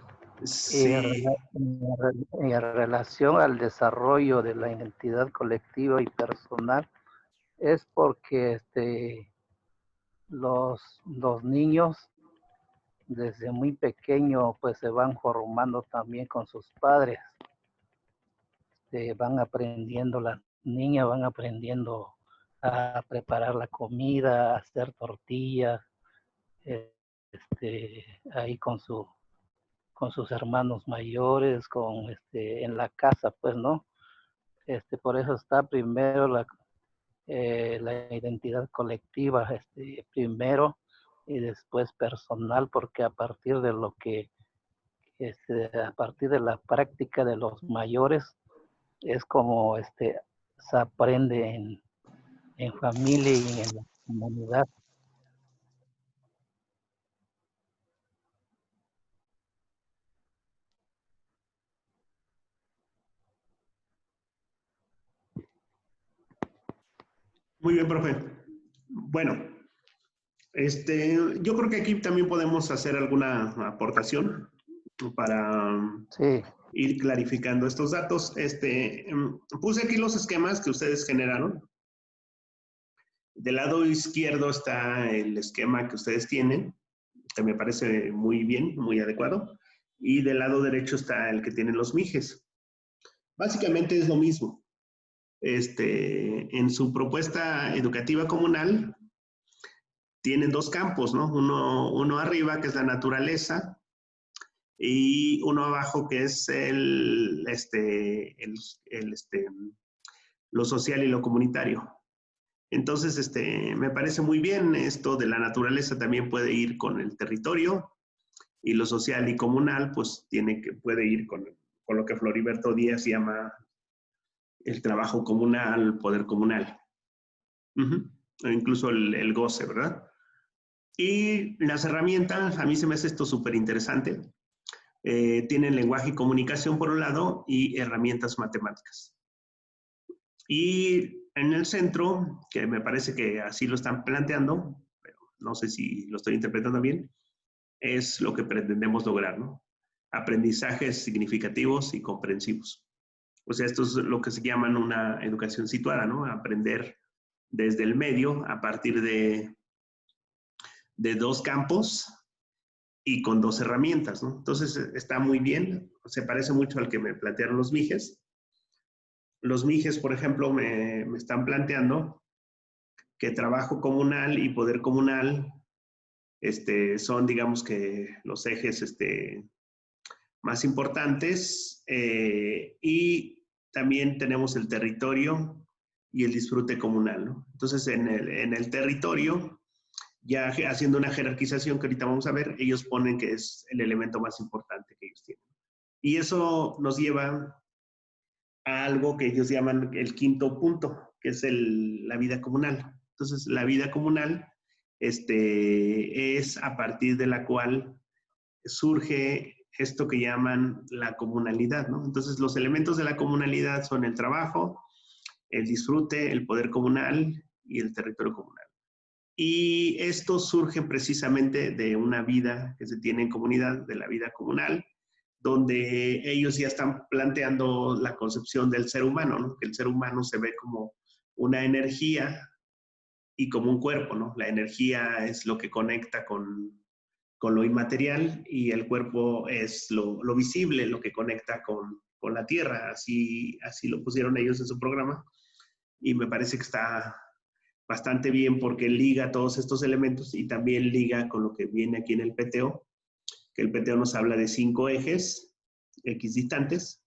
Sí. En relación al desarrollo de la identidad colectiva y personal, es porque los niños desde muy pequeño pues se van formando también con sus padres. Van aprendiendo, las niñas van aprendiendo a preparar la comida, a hacer tortillas, ahí con sus hermanos mayores, en la casa, pues, ¿no? Por eso está primero la identidad colectiva, primero, y después personal, porque a partir de lo que, a partir de la práctica de los mayores, es como se aprende en familia y en la comunidad. Muy bien, profe. Bueno, yo creo que aquí también podemos hacer alguna aportación para Sí, ir clarificando estos datos. Puse aquí los esquemas que ustedes generaron. Del lado izquierdo está el esquema que ustedes tienen, que me parece muy bien, muy adecuado. Y del lado derecho está el que tienen los mijes. Básicamente es lo mismo. En su propuesta educativa comunal tienen dos campos, ¿no? Uno arriba, que es la naturaleza, y uno abajo, que es lo social y lo comunitario. Entonces, me parece muy bien esto de la naturaleza, también puede ir con el territorio, y lo social y comunal, pues puede ir con lo que Floriberto Díaz llama el trabajo comunal, poder comunal. O incluso el goce, ¿verdad? Y las herramientas, a mí se me hace esto súper interesante. Tienen lenguaje y comunicación por un lado y herramientas matemáticas. Y en el centro, que me parece que así lo están planteando, pero no sé si lo estoy interpretando bien, es lo que pretendemos lograr, ¿no? Aprendizajes significativos y comprensivos. O sea, esto es lo que se llama una educación situada, ¿no? Aprender desde el medio a partir de dos campos y con dos herramientas, ¿no? Entonces está muy bien, se parece mucho al que me plantearon los mijes. Los mijes, por ejemplo, me están planteando que trabajo comunal y poder comunal son, digamos que, los ejes más importantes, y también tenemos el territorio y el disfrute comunal, ¿no? Entonces, en el territorio, ya haciendo una jerarquización que ahorita vamos a ver, ellos ponen que es el elemento más importante que ellos tienen. Y eso nos lleva a algo que ellos llaman el quinto punto, que es la vida comunal. Entonces, la vida comunal es a partir de la cual surge esto que llaman la comunalidad, ¿no? Entonces, los elementos de la comunalidad son el trabajo, el disfrute, el poder comunal y el territorio comunal. Y estos surgen precisamente de una vida que se tiene en comunidad, de la vida comunal, donde ellos ya están planteando la concepción del ser humano, ¿no? Que el ser humano se ve como una energía y como un cuerpo, ¿no? La energía es lo que conecta con lo inmaterial y el cuerpo es lo visible, lo que conecta con la tierra. Así lo pusieron ellos en su programa y me parece que está bastante bien porque liga todos estos elementos y también liga con lo que viene aquí en el PTO, que el PTO nos habla de 5 ejes equidistantes.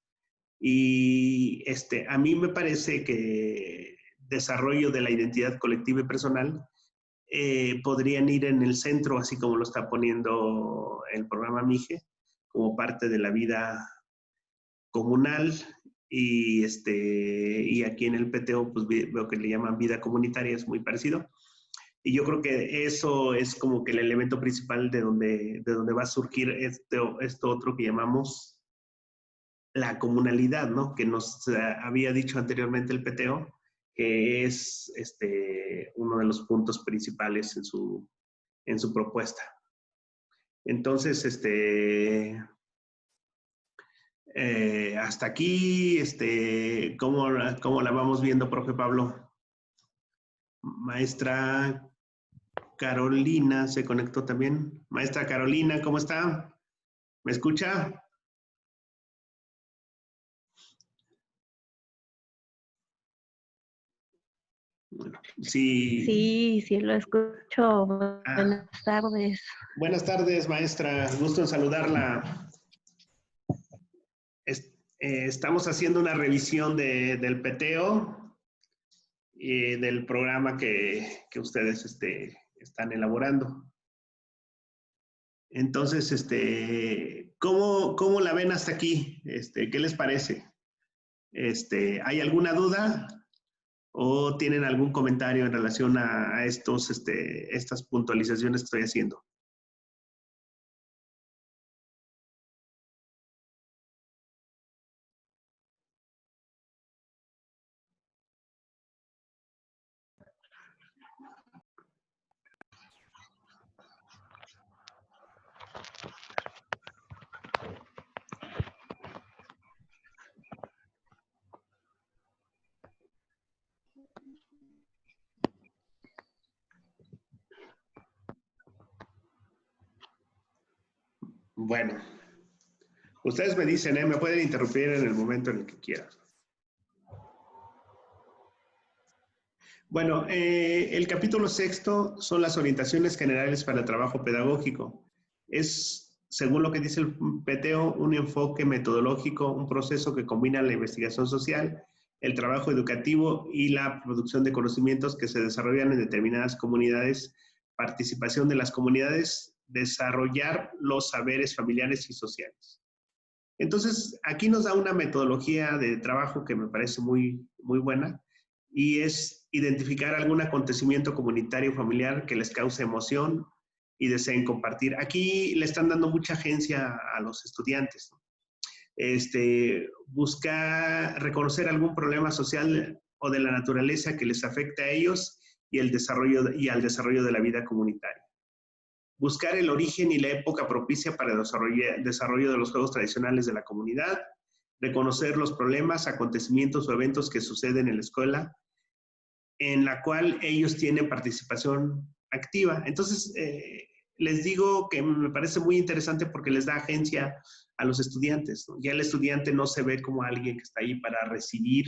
Y a mí me parece que desarrollo de la identidad colectiva y personal podrían ir en el centro, así como lo está poniendo el programa MIGE, como parte de la vida comunal. Y aquí en el PTO, pues veo que le llaman vida comunitaria, es muy parecido. Y yo creo que eso es como que el elemento principal de donde va a surgir esto otro que llamamos la comunalidad, ¿no? Que nos había dicho anteriormente el PTO, que es uno de los puntos principales en su propuesta. Entonces, hasta aquí, ¿cómo la vamos viendo, profe Pablo? Maestra Carolina se conectó también. Maestra Carolina, ¿cómo está? ¿Me escucha? Bueno, sí. Sí, sí lo escucho. Ah, Buenas tardes. buenas tardes, maestra. Gusto en saludarla. Estamos haciendo una revisión del PTO y del programa que ustedes están elaborando. Entonces, ¿cómo la ven hasta aquí? ¿Qué les parece? ¿Hay alguna duda o tienen algún comentario en relación a estas puntualizaciones que estoy haciendo? Bueno, ustedes me dicen, me pueden interrumpir en el momento en el que quieran. Bueno, el capítulo 6 son las orientaciones generales para el trabajo pedagógico. Es, según lo que dice el PTO, un enfoque metodológico, un proceso que combina la investigación social, el trabajo educativo y la producción de conocimientos que se desarrollan en determinadas comunidades, participación de las comunidades, desarrollar los saberes familiares y sociales. Entonces, aquí nos da una metodología de trabajo que me parece muy, muy buena, y es identificar algún acontecimiento comunitario familiar que les cause emoción y deseen compartir. Aquí le están dando mucha agencia a los estudiantes, ¿no? Buscar reconocer algún problema social o de la naturaleza que les afecte a ellos y al desarrollo de la vida comunitaria. Buscar el origen y la época propicia para el desarrollo de los juegos tradicionales de la comunidad. Reconocer los problemas, acontecimientos o eventos que suceden en la escuela, en la cual ellos tienen participación activa. Entonces, les digo que me parece muy interesante porque les da agencia a los estudiantes, ¿no? Ya el estudiante no se ve como alguien que está ahí para recibir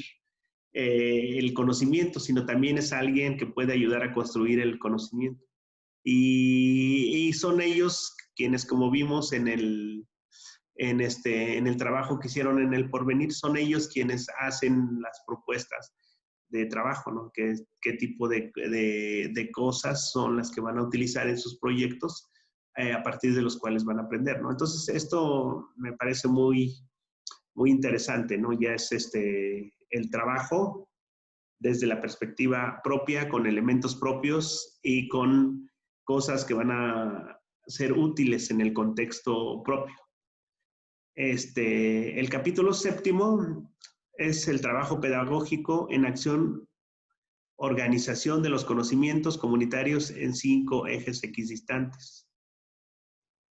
el conocimiento, sino también es alguien que puede ayudar a construir el conocimiento. Y son ellos quienes, como vimos en el trabajo que hicieron en el Porvenir, son ellos quienes hacen las propuestas de trabajo, ¿no? ¿Qué tipo de cosas son las que van a utilizar en sus proyectos a partir de los cuales van a aprender, ¿no? Entonces, esto me parece muy, muy interesante, ¿no? Ya es el trabajo desde la perspectiva propia, con elementos propios y con cosas que van a ser útiles en el contexto propio. El capítulo 7 es el trabajo pedagógico en acción, organización de los conocimientos comunitarios en 5 ejes equidistantes.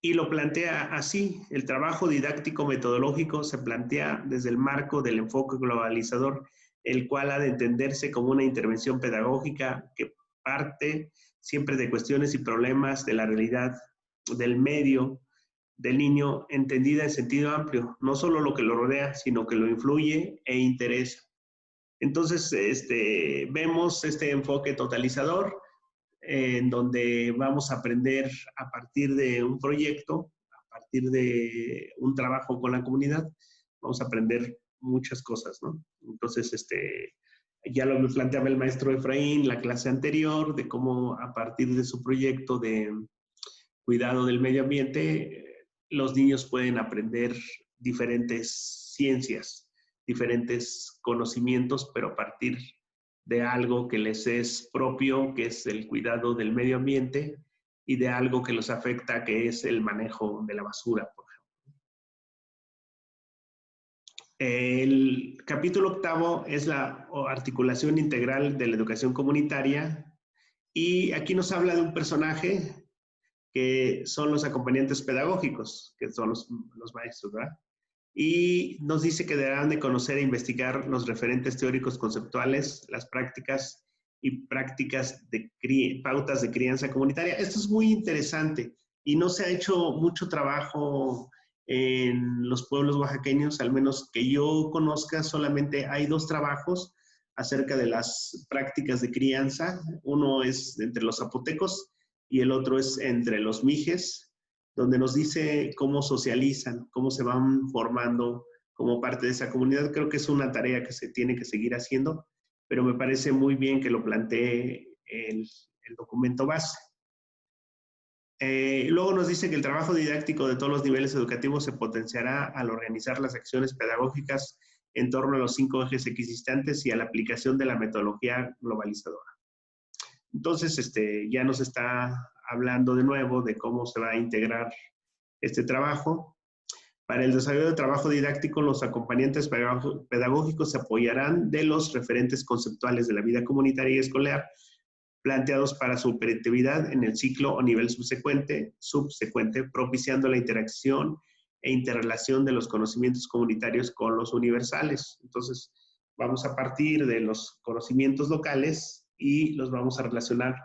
Y lo plantea así: el trabajo didáctico metodológico se plantea desde el marco del enfoque globalizador, el cual ha de entenderse como una intervención pedagógica que parte siempre de cuestiones y problemas de la realidad del medio del niño, entendida en sentido amplio, no solo lo que lo rodea, sino que lo influye e interesa. Entonces, vemos este enfoque totalizador, en donde vamos a aprender a partir de un proyecto, a partir de un trabajo con la comunidad, vamos a aprender muchas cosas, ¿no? Entonces, ya lo planteaba el maestro Efraín la clase anterior, de cómo a partir de su proyecto de cuidado del medio ambiente, los niños pueden aprender diferentes ciencias, diferentes conocimientos, pero a partir de algo que les es propio, que es el cuidado del medio ambiente, y de algo que los afecta, que es el manejo de la basura, por ejemplo. El capítulo 8 es la articulación integral de la educación comunitaria, y aquí nos habla de un personaje que son los acompañantes pedagógicos, que son los maestros, ¿verdad? Y nos dice que deberán de conocer e investigar los referentes teóricos conceptuales, las prácticas y prácticas de pautas de crianza comunitaria. Esto es muy interesante y no se ha hecho mucho trabajo en los pueblos oaxaqueños, al menos que yo conozca. Solamente hay 2 trabajos acerca de las prácticas de crianza. Uno es entre los zapotecos y el otro es entre los mijes, donde nos dice cómo socializan, cómo se van formando como parte de esa comunidad. Creo que es una tarea que se tiene que seguir haciendo, pero me parece muy bien que lo plantee el documento base. Luego nos dice que el trabajo didáctico de todos los niveles educativos se potenciará al organizar las acciones pedagógicas en torno a los 5 ejes equidistantes y a la aplicación de la metodología globalizadora. Entonces, ya nos está hablando de nuevo de cómo se va a integrar este trabajo. Para el desarrollo del trabajo didáctico, los acompañantes pedagógicos se apoyarán de los referentes conceptuales de la vida comunitaria y escolar planteados para su operatividad en el ciclo o nivel subsecuente, propiciando la interacción e interrelación de los conocimientos comunitarios con los universales. Entonces, vamos a partir de los conocimientos locales y los vamos a relacionar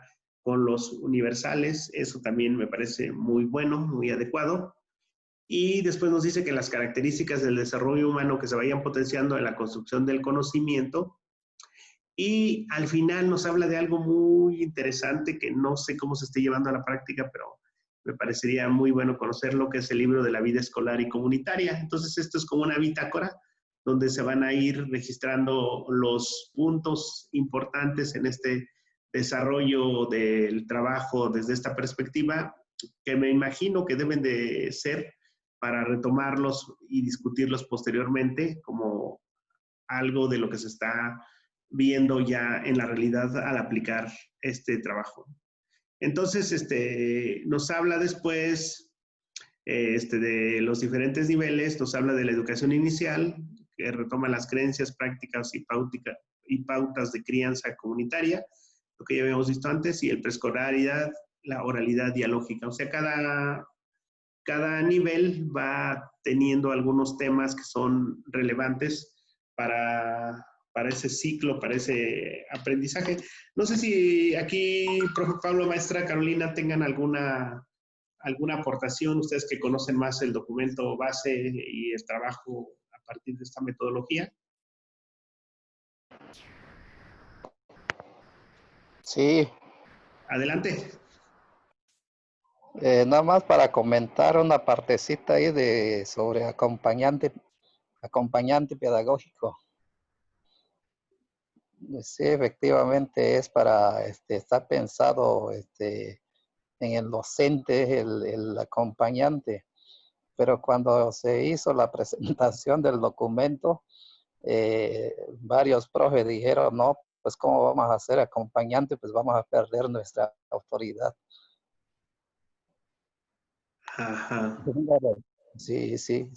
con los universales. Eso también me parece muy bueno, muy adecuado. Y después nos dice que las características del desarrollo humano que se vayan potenciando en la construcción del conocimiento. Y al final nos habla de algo muy interesante que no sé cómo se esté llevando a la práctica, pero me parecería muy bueno conocerlo, que es el libro de la vida escolar y comunitaria. Entonces, esto es como una bitácora donde se van a ir registrando los puntos importantes en este desarrollo del trabajo desde esta perspectiva, que me imagino que deben de ser para retomarlos y discutirlos posteriormente como algo de lo que se está viendo ya en la realidad al aplicar este trabajo. Entonces, nos habla después de los diferentes niveles, nos habla de la educación inicial, que retoma las creencias, prácticas y pautas de crianza comunitaria, lo que ya habíamos visto antes, y el preescolaridad, la oralidad dialógica. O sea, cada nivel va teniendo algunos temas que son relevantes para ese ciclo, para ese aprendizaje. No sé si aquí, profe Pablo, maestra Carolina, tengan alguna aportación, ustedes que conocen más el documento base y el trabajo a partir de esta metodología. Sí, Adelante. nada más para comentar una partecita ahí sobre acompañante pedagógico. Sí, efectivamente es para, está pensado en el docente, el acompañante, pero cuando se hizo la presentación del documento, varios profes dijeron, no, pues cómo vamos a ser acompañante, pues vamos a perder nuestra autoridad. Ajá. Sí, sí,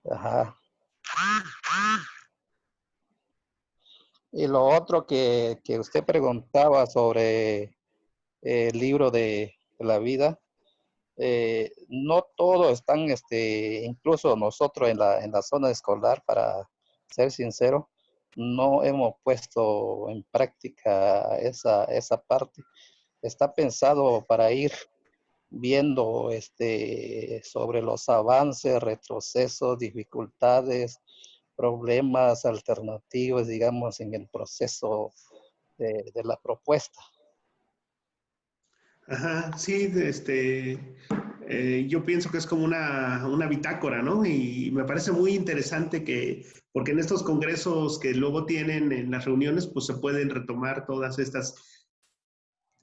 ajá. Y lo otro que usted preguntaba sobre el libro de la vida, no todos están, incluso nosotros en la zona escolar, para ser sincero, no hemos puesto en práctica esa parte. Está pensado para ir viendo sobre los avances, retrocesos, dificultades, problemas alternativos, digamos, en el proceso de la propuesta. Ajá, sí, yo pienso que es como una bitácora, ¿no? Y me parece muy interesante porque en estos congresos que luego tienen en las reuniones, pues se pueden retomar todas estas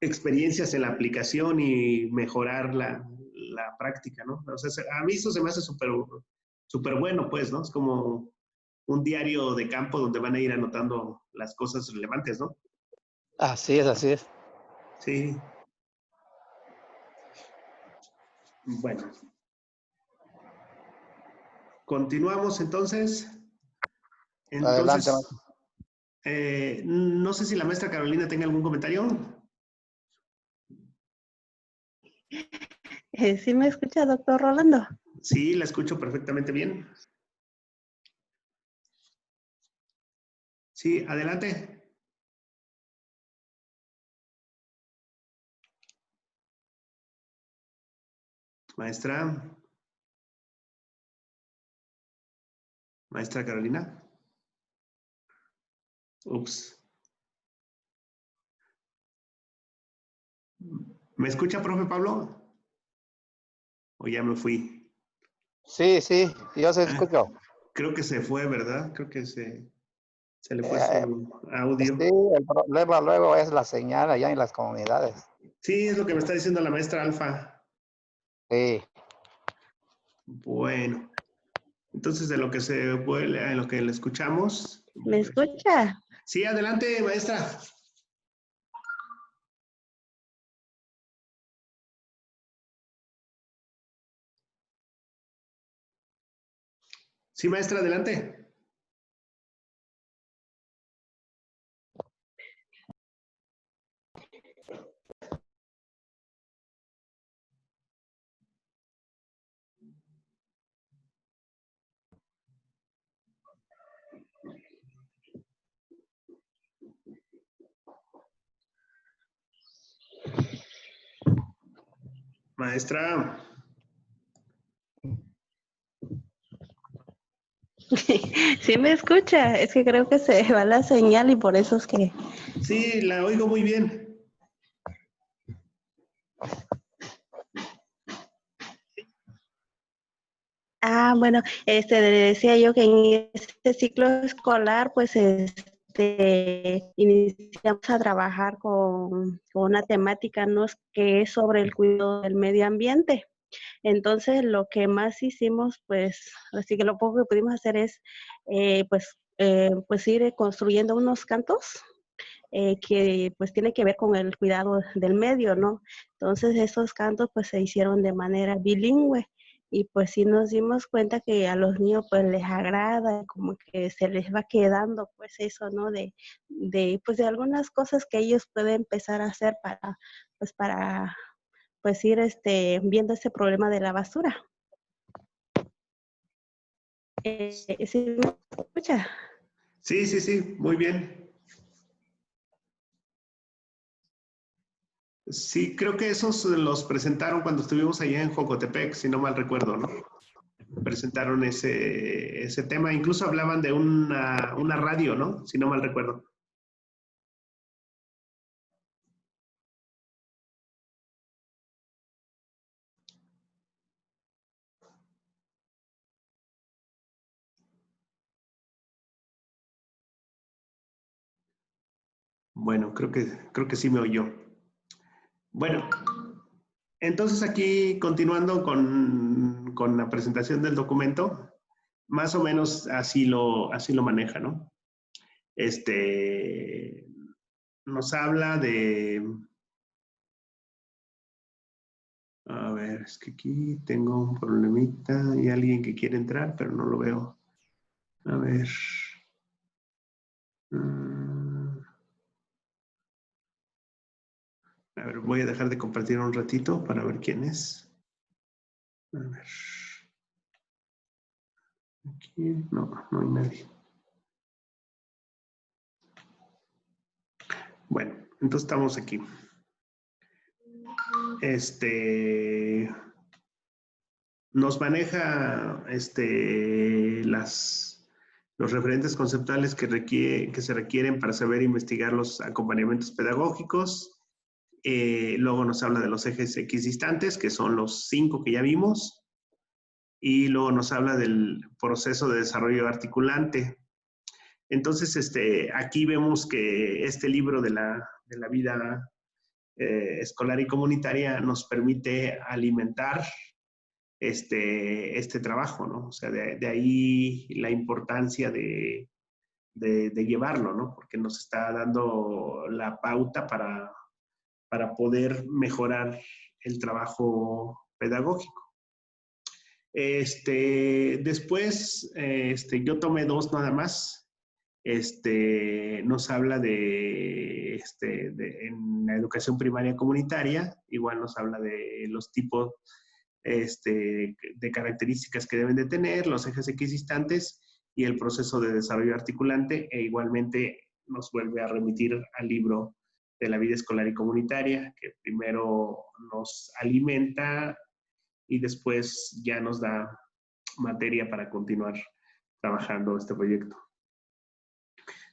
experiencias en la aplicación y mejorar la práctica, ¿no? O sea, a mí eso se me hace súper bueno, pues, ¿no? Es como un diario de campo donde van a ir anotando las cosas relevantes, ¿no? Así es, así es. Sí. Bueno. Continuamos entonces. Adelante. Entonces, no sé si la maestra Carolina tenga algún comentario. ¿Sí me escucha, doctor Rolando? Sí, la escucho perfectamente bien. Sí, adelante. Maestra. Maestra Carolina. Ups. ¿Me escucha, profe Pablo? ¿O ya me fui? Sí, sí, yo se Ah, escucho. creo que se fue, ¿verdad? Creo que se le fue Eh, su audio. sí, el problema luego es la señal allá en las comunidades. Sí, es lo que me está diciendo la maestra Alfa. Sí. Bueno, entonces de lo que se vuelve, en lo que le escuchamos. ¿Me escucha? Sí, adelante, maestra. Sí, maestra, adelante. Maestra. Sí me escucha, es que creo que se va la señal y por eso es que... Sí, la oigo muy bien. Bueno, le decía yo que en este ciclo escolar, pues, iniciamos a trabajar con una temática, ¿no? Que es sobre el cuidado del medio ambiente. Entonces, lo que más hicimos, pues, así que lo poco que pudimos hacer es, pues ir construyendo unos cantos que pues tiene que ver con el cuidado del medio, ¿no? Entonces esos cantos pues se hicieron de manera bilingüe y pues sí nos dimos cuenta que a los niños pues les agrada, como que se les va quedando pues eso, ¿no? Pues de algunas cosas que ellos pueden empezar a hacer para pues ir viendo ese problema de la basura. ¿Sí me escucha? Sí, sí, sí, muy bien. Sí, creo que esos los presentaron cuando estuvimos allá en Jocotepec, si no mal recuerdo, ¿no? Presentaron ese tema, incluso hablaban de una radio, ¿no? Si no mal recuerdo. Bueno, creo que sí me oyó. Bueno, entonces aquí continuando con la presentación del documento, más o menos así lo maneja, ¿no? Nos habla de, a ver, es que aquí tengo un problemita y alguien que quiere entrar, pero no lo veo. A ver. A ver, voy a dejar de compartir un ratito para ver quién es. A ver. Aquí, no hay nadie. Bueno, entonces estamos aquí. Nos maneja los referentes conceptuales que se requieren para saber investigar los acompañamientos pedagógicos. Luego nos habla de los ejes equidistantes, que son los 5 que ya vimos. Y luego nos habla del proceso de desarrollo articulante. Entonces, aquí vemos que este libro de la vida escolar y comunitaria nos permite alimentar este trabajo, ¿no? O sea, de ahí la importancia de llevarlo, ¿no? Porque nos está dando la pauta para poder mejorar el trabajo pedagógico. Después, yo tomé 2 nada más. Nos habla en la educación primaria comunitaria, igual nos habla de los tipos de características que deben de tener, los ejes equidistantes y el proceso de desarrollo articulante, e igualmente nos vuelve a remitir al libro de la vida escolar y comunitaria, que primero nos alimenta y después ya nos da materia para continuar trabajando este proyecto.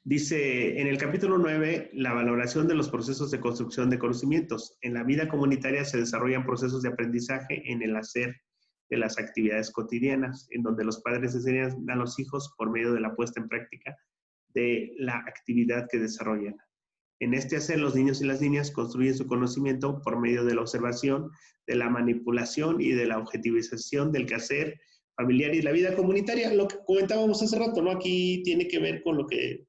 Dice, en el capítulo 9, la valoración de los procesos de construcción de conocimientos. En la vida comunitaria se desarrollan procesos de aprendizaje en el hacer de las actividades cotidianas, en donde los padres enseñan a los hijos por medio de la puesta en práctica de la actividad que desarrollan. En este hacer, los niños y las niñas construyen su conocimiento por medio de la observación, de la manipulación y de la objetivización del quehacer familiar y la vida comunitaria. Lo que comentábamos hace rato, ¿no? Aquí tiene que ver con lo que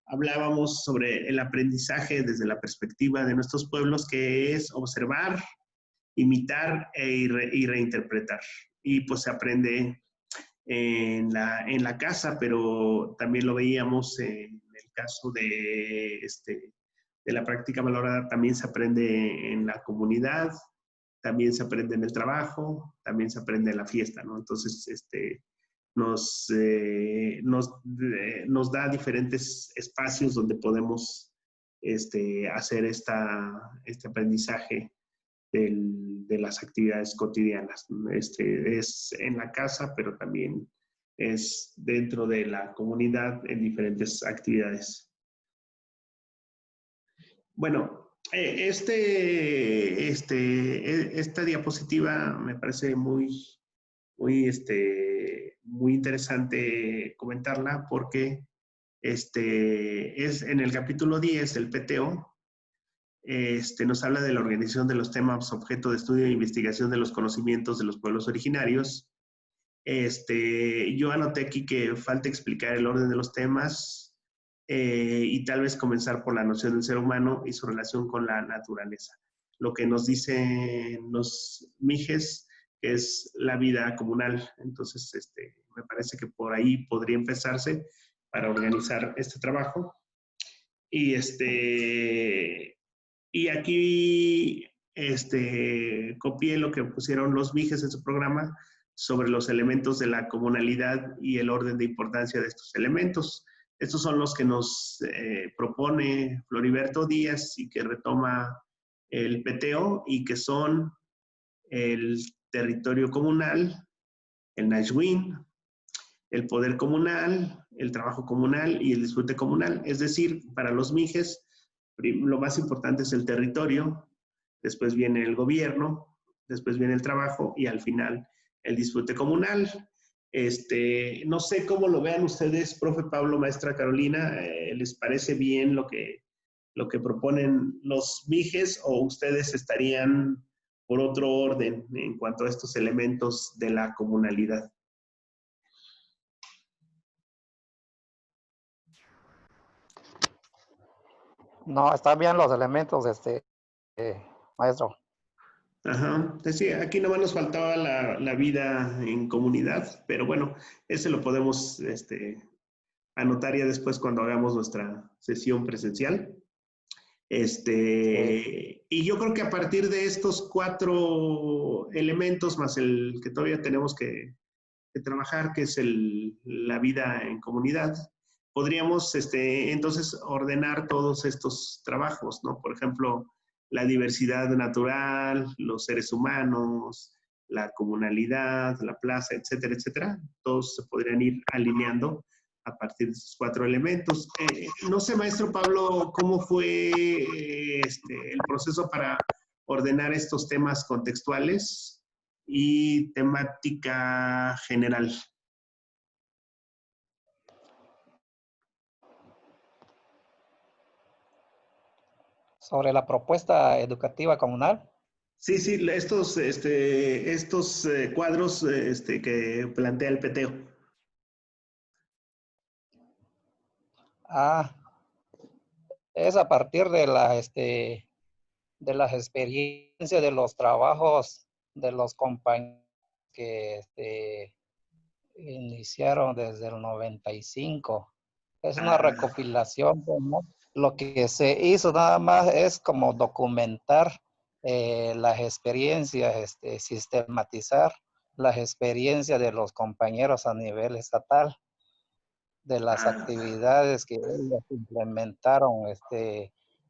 hablábamos sobre el aprendizaje desde la perspectiva de nuestros pueblos, que es observar, imitar y reinterpretar. Y pues se aprende en la casa, pero también lo veíamos en el caso de la práctica valorada, también se aprende en la comunidad, también se aprende en el trabajo, también se aprende en la fiesta, ¿no? Entonces, nos da diferentes espacios donde podemos hacer este aprendizaje de las actividades cotidianas. Es en la casa, pero también es dentro de la comunidad en diferentes actividades. Bueno, esta diapositiva me parece muy interesante comentarla porque es en el capítulo 10 del PTO. Nos habla de la organización de los temas objeto de estudio e investigación de los conocimientos de los pueblos originarios. Yo anoté aquí que falta explicar el orden de los temas y tal vez comenzar por la noción del ser humano y su relación con la naturaleza. Lo que nos dicen los mijes, que es la vida comunal. Entonces, me parece que por ahí podría empezarse para organizar este trabajo. Y y aquí copié lo que pusieron los mijes en su programa sobre los elementos de la comunalidad y el orden de importancia de estos elementos. Estos son los que nos propone Floriberto Díaz y que retoma el PTO y que son el territorio comunal, el Nashwin, el poder comunal, el trabajo comunal y el disfrute comunal. Es decir, para los mijes, lo más importante es el territorio, después viene el gobierno, después viene el trabajo y al final el disfrute comunal. No sé cómo lo vean ustedes, profe Pablo, maestra Carolina, ¿les parece bien lo que proponen los mijes o ustedes estarían por otro orden en cuanto a estos elementos de la comunalidad? No, están bien los elementos, maestro. Ajá, sí, aquí nomás nos faltaba la vida en comunidad, pero bueno, ese lo podemos anotar ya después cuando hagamos nuestra sesión presencial. Y yo creo que a partir de estos 4 elementos, más el que todavía tenemos que trabajar, que es la vida en comunidad, podríamos entonces ordenar todos estos trabajos, ¿no? Por ejemplo, la diversidad natural, los seres humanos, la comunalidad, la plaza, etcétera, etcétera. Todos se podrían ir alineando a partir de esos 4 elementos. No sé, maestro Pablo, ¿cómo fue el proceso para ordenar estos temas contextuales y temática general? Sobre la propuesta educativa comunal. Sí, estos cuadros que plantea el PTO. Es a partir de de las experiencias de los trabajos de los compañeros que iniciaron desde el 95. Es una recopilación, ¿no? Lo que se hizo nada más es como documentar las experiencias, sistematizar las experiencias de los compañeros a nivel estatal, de las actividades que ellos implementaron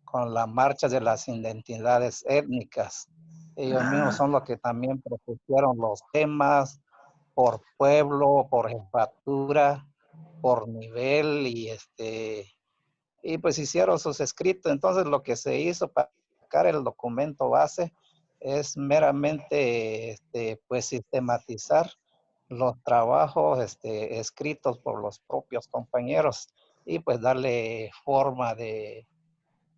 con la marcha de las identidades étnicas. Ellos mismos son los que también propusieron los temas por pueblo, por jefatura, por nivel y pues hicieron sus escritos. Entonces lo que se hizo para sacar el documento base es meramente pues sistematizar los trabajos escritos por los propios compañeros y pues darle forma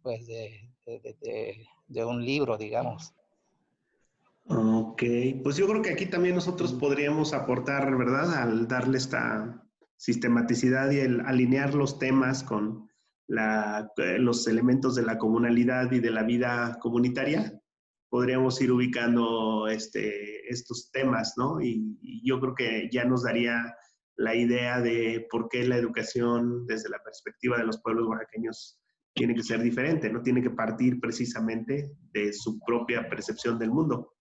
pues de un libro, digamos. Ok, pues yo creo que aquí también nosotros podríamos aportar, ¿verdad? Al darle esta sistematicidad y el alinear los temas con los elementos de la comunalidad y de la vida comunitaria, podríamos ir ubicando estos temas, ¿no? Y yo creo que ya nos daría la idea de por qué la educación desde la perspectiva de los pueblos oaxaqueños tiene que ser diferente, ¿no? Tiene que partir precisamente de su propia percepción del mundo.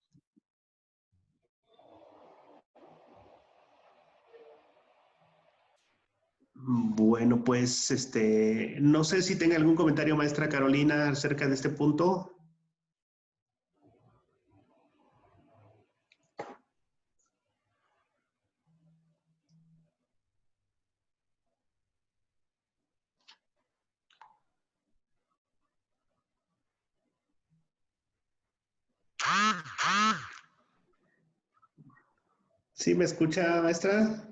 Bueno, pues no sé si tenga algún comentario, maestra Carolina, acerca de este punto. ¿Sí me escucha, maestra?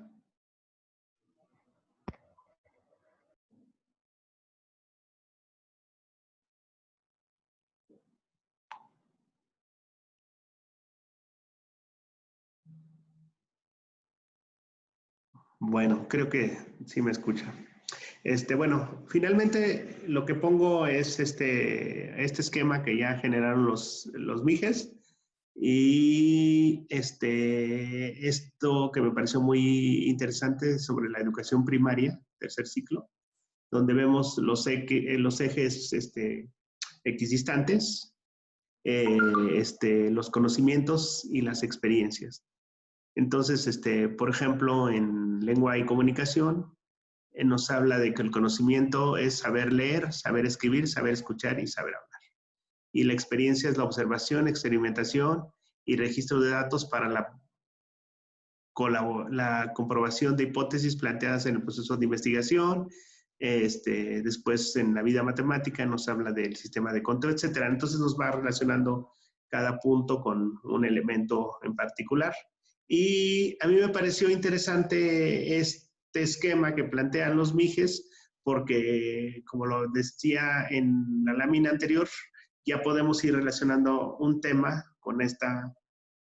Bueno, creo que sí me escucha. Bueno, finalmente lo que pongo es este esquema que ya generaron los MIGES y esto que me pareció muy interesante sobre la educación primaria, tercer ciclo, donde vemos los ejes equidistantes, los conocimientos y las experiencias. Entonces, por ejemplo, en lengua y comunicación, nos habla de que el conocimiento es saber leer, saber escribir, saber escuchar y saber hablar. Y la experiencia es la observación, experimentación y registro de datos para la comprobación de hipótesis planteadas en el proceso de investigación. Después, en la vida matemática, nos habla del sistema de control, etc. Entonces, nos va relacionando cada punto con un elemento en particular. Y a mí me pareció interesante este esquema que plantean los MIGES, porque, como lo decía en la lámina anterior, ya podemos ir relacionando un tema con esta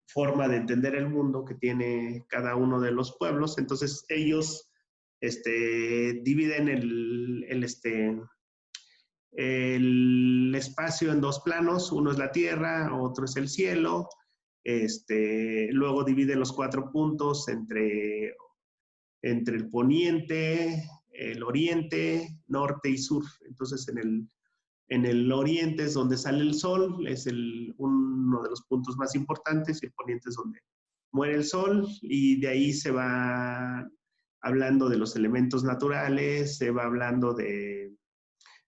forma de entender el mundo que tiene cada uno de los pueblos. Entonces, ellos dividen el espacio en dos planos. Uno es la tierra, otro es el cielo. Luego divide los 4 puntos entre el poniente, el oriente, norte y sur. Entonces, en el oriente es donde sale el sol, es uno de los puntos más importantes, y el poniente es donde muere el sol, y de ahí se va hablando de los elementos naturales, se va hablando de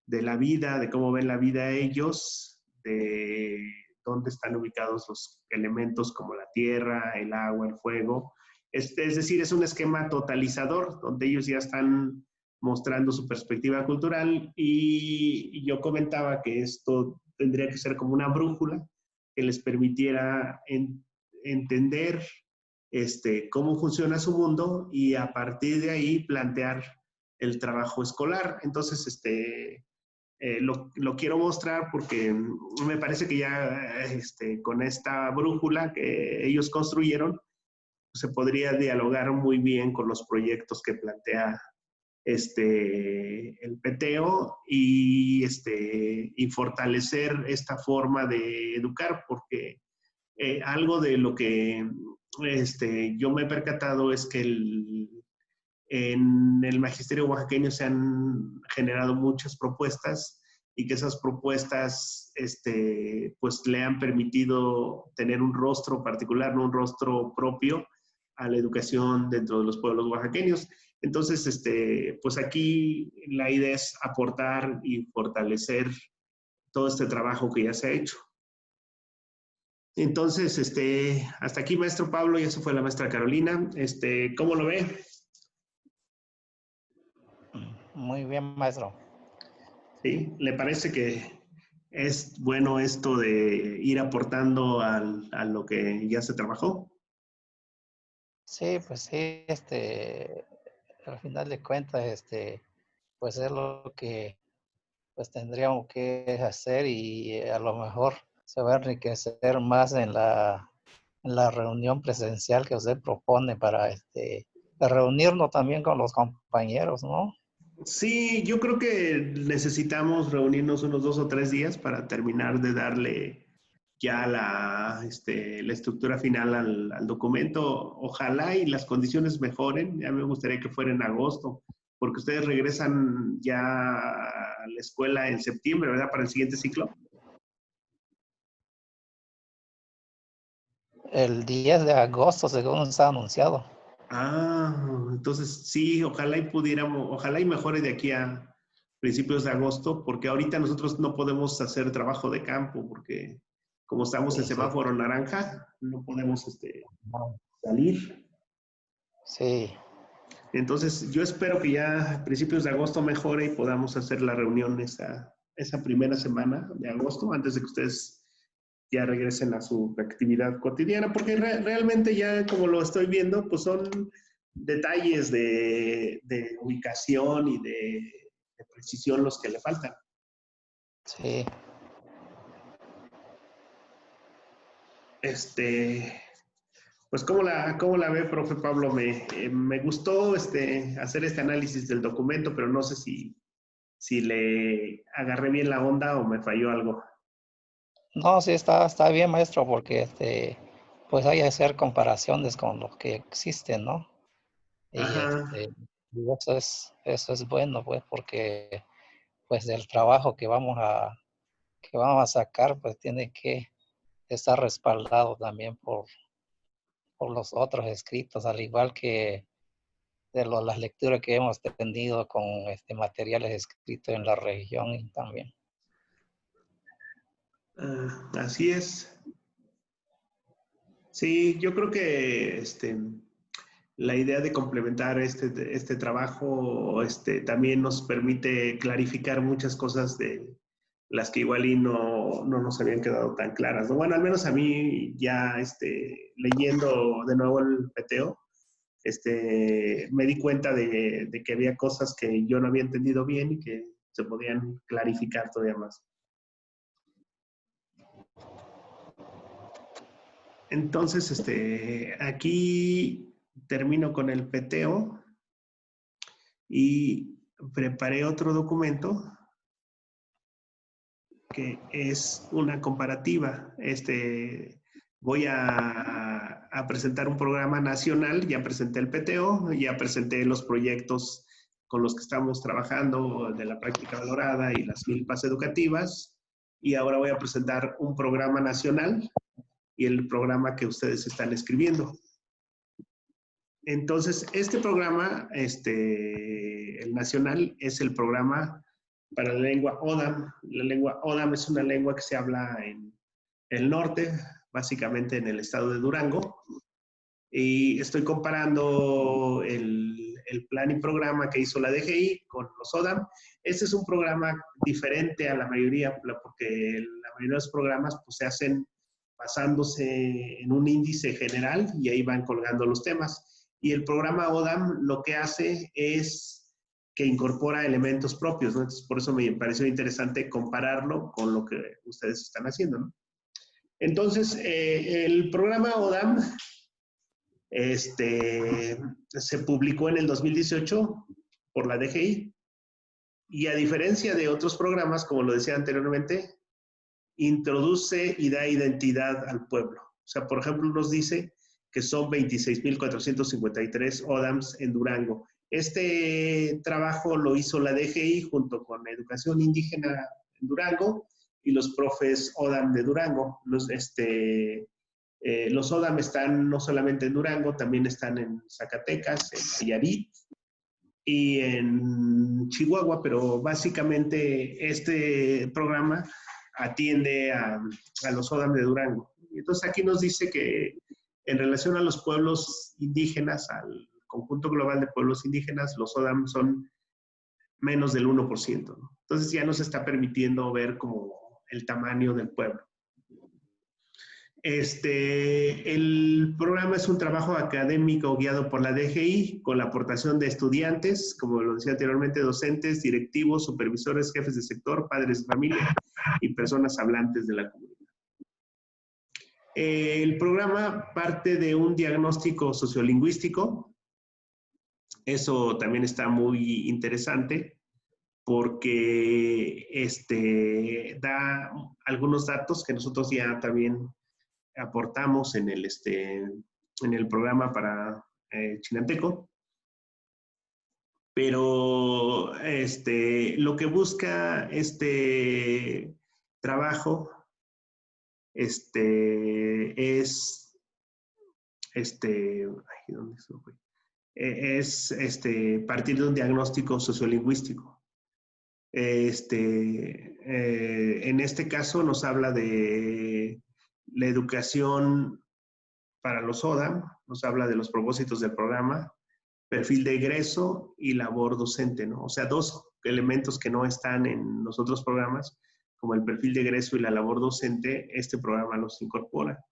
la vida, de cómo ven la vida ellos, de dónde están ubicados los elementos como la tierra, el agua, el fuego. Es decir, es un esquema totalizador donde ellos ya están mostrando su perspectiva cultural, y yo comentaba que esto tendría que ser como una brújula que les permitiera entender cómo funciona su mundo, y a partir de ahí plantear el trabajo escolar. Entonces, lo quiero mostrar porque me parece que ya con esta brújula que ellos construyeron, se podría dialogar muy bien con los proyectos que plantea el PTO, y fortalecer esta forma de educar, porque algo de lo que yo me he percatado es que en el magisterio oaxaqueño se han generado muchas propuestas, y que esas propuestas pues le han permitido tener un rostro particular, no un rostro propio a la educación dentro de los pueblos oaxaqueños. Entonces, pues aquí la idea es aportar y fortalecer todo este trabajo que ya se ha hecho. Entonces, hasta aquí, maestro Pablo, y eso fue la maestra Carolina. ¿Cómo lo ve? Muy bien, maestro. ¿Sí? ¿Le parece que es bueno esto de ir aportando a lo que ya se trabajó? Sí, pues sí, al final de cuentas, pues es lo que pues tendríamos que hacer, y a lo mejor se va a enriquecer más en la reunión presencial que usted propone para reunirnos también con los compañeros, ¿no? Sí, yo creo que necesitamos reunirnos unos 2 o 3 días para terminar de darle ya la estructura final al documento. Ojalá y las condiciones mejoren. Ya me gustaría que fuera en agosto, porque ustedes regresan ya a la escuela en septiembre, ¿verdad? Para el siguiente ciclo. El 10 de agosto, según está anunciado. Entonces sí, ojalá y mejore de aquí a principios de agosto, porque ahorita nosotros no podemos hacer trabajo de campo, porque como estamos en Sí, sí. semáforo naranja, no podemos salir. Sí. Entonces yo espero que ya a principios de agosto mejore y podamos hacer la reunión esa primera semana de agosto, antes de que ustedes ya regresen a su actividad cotidiana, porque realmente ya como lo estoy viendo, pues son detalles de ubicación y de precisión los que le faltan. Sí. Pues ¿cómo la ve, profe Pablo? Me gustó hacer este análisis del documento, pero no sé si le agarré bien la onda o me falló algo. No, sí está bien, maestro, porque pues hay que hacer comparaciones con lo que existe, ¿no? Y Ajá. y eso es bueno, pues, porque pues del trabajo que vamos a sacar, pues tiene que estar respaldado también por los otros escritos, al igual que de las lecturas que hemos tenido con materiales escritos en la región y también. Así es. Sí, yo creo que la idea de complementar este trabajo también nos permite clarificar muchas cosas de las que igual y no nos habían quedado tan claras, ¿no? Bueno, al menos a mí ya leyendo de nuevo el PTO, me di cuenta de que había cosas que yo no había entendido bien y que se podían clarificar todavía más. Entonces, aquí termino con el PTO y preparé otro documento que es una comparativa. Voy a presentar un programa nacional, ya presenté el PTO, ya presenté los proyectos con los que estamos trabajando de la práctica valorada y las milpas educativas, y ahora voy a presentar un programa nacional y el programa que ustedes están escribiendo. Entonces, este programa, el nacional, es el programa para la lengua ODAM. La lengua ODAM es una lengua que se habla en el norte, básicamente en el estado de Durango. Y estoy comparando el plan y programa que hizo la DGI con los ODAM. Este es un programa diferente a la mayoría, porque la mayoría de los programas pues, se hacen basándose en un índice general y ahí van colgando los temas. Y el programa ODAM lo que hace es que incorpora elementos propios, ¿no? Entonces, por eso me pareció interesante compararlo con lo que ustedes están haciendo, ¿no? Entonces, el programa ODAM se publicó en el 2018 por la DGI y a diferencia de otros programas, como lo decía anteriormente, introduce y da identidad al pueblo. O sea, por ejemplo, nos dice que son 26.453 ODAMs en Durango. Este trabajo lo hizo la DGI junto con Educación Indígena en Durango y los profes ODAM de Durango. Los ODAM están no solamente en Durango, también están en Zacatecas, en Nayarit y en Chihuahua, pero básicamente este programa atiende a los ODAM de Durango. Y entonces aquí nos dice que en relación a los pueblos indígenas, al conjunto global de pueblos indígenas, los ODAM son menos del 1%, ¿no? Entonces ya nos está permitiendo ver como el tamaño del pueblo. El programa es un trabajo académico guiado por la DGI con la aportación de estudiantes, como lo decía anteriormente, docentes, directivos, supervisores, jefes de sector, padres de familia y personas hablantes de la comunidad. El programa parte de un diagnóstico sociolingüístico. Eso también está muy interesante porque da algunos datos que nosotros ya también aportamos en el programa para Chinanteco. Pero lo que busca este trabajo es ¿dónde se fue? Es partir de un diagnóstico sociolingüístico. En este caso nos habla de la educación para los ODAM, nos habla de los propósitos del programa, perfil de egreso y labor docente, ¿no? O sea, dos elementos que no están en los otros programas, como el perfil de egreso y la labor docente, este programa los incorpora.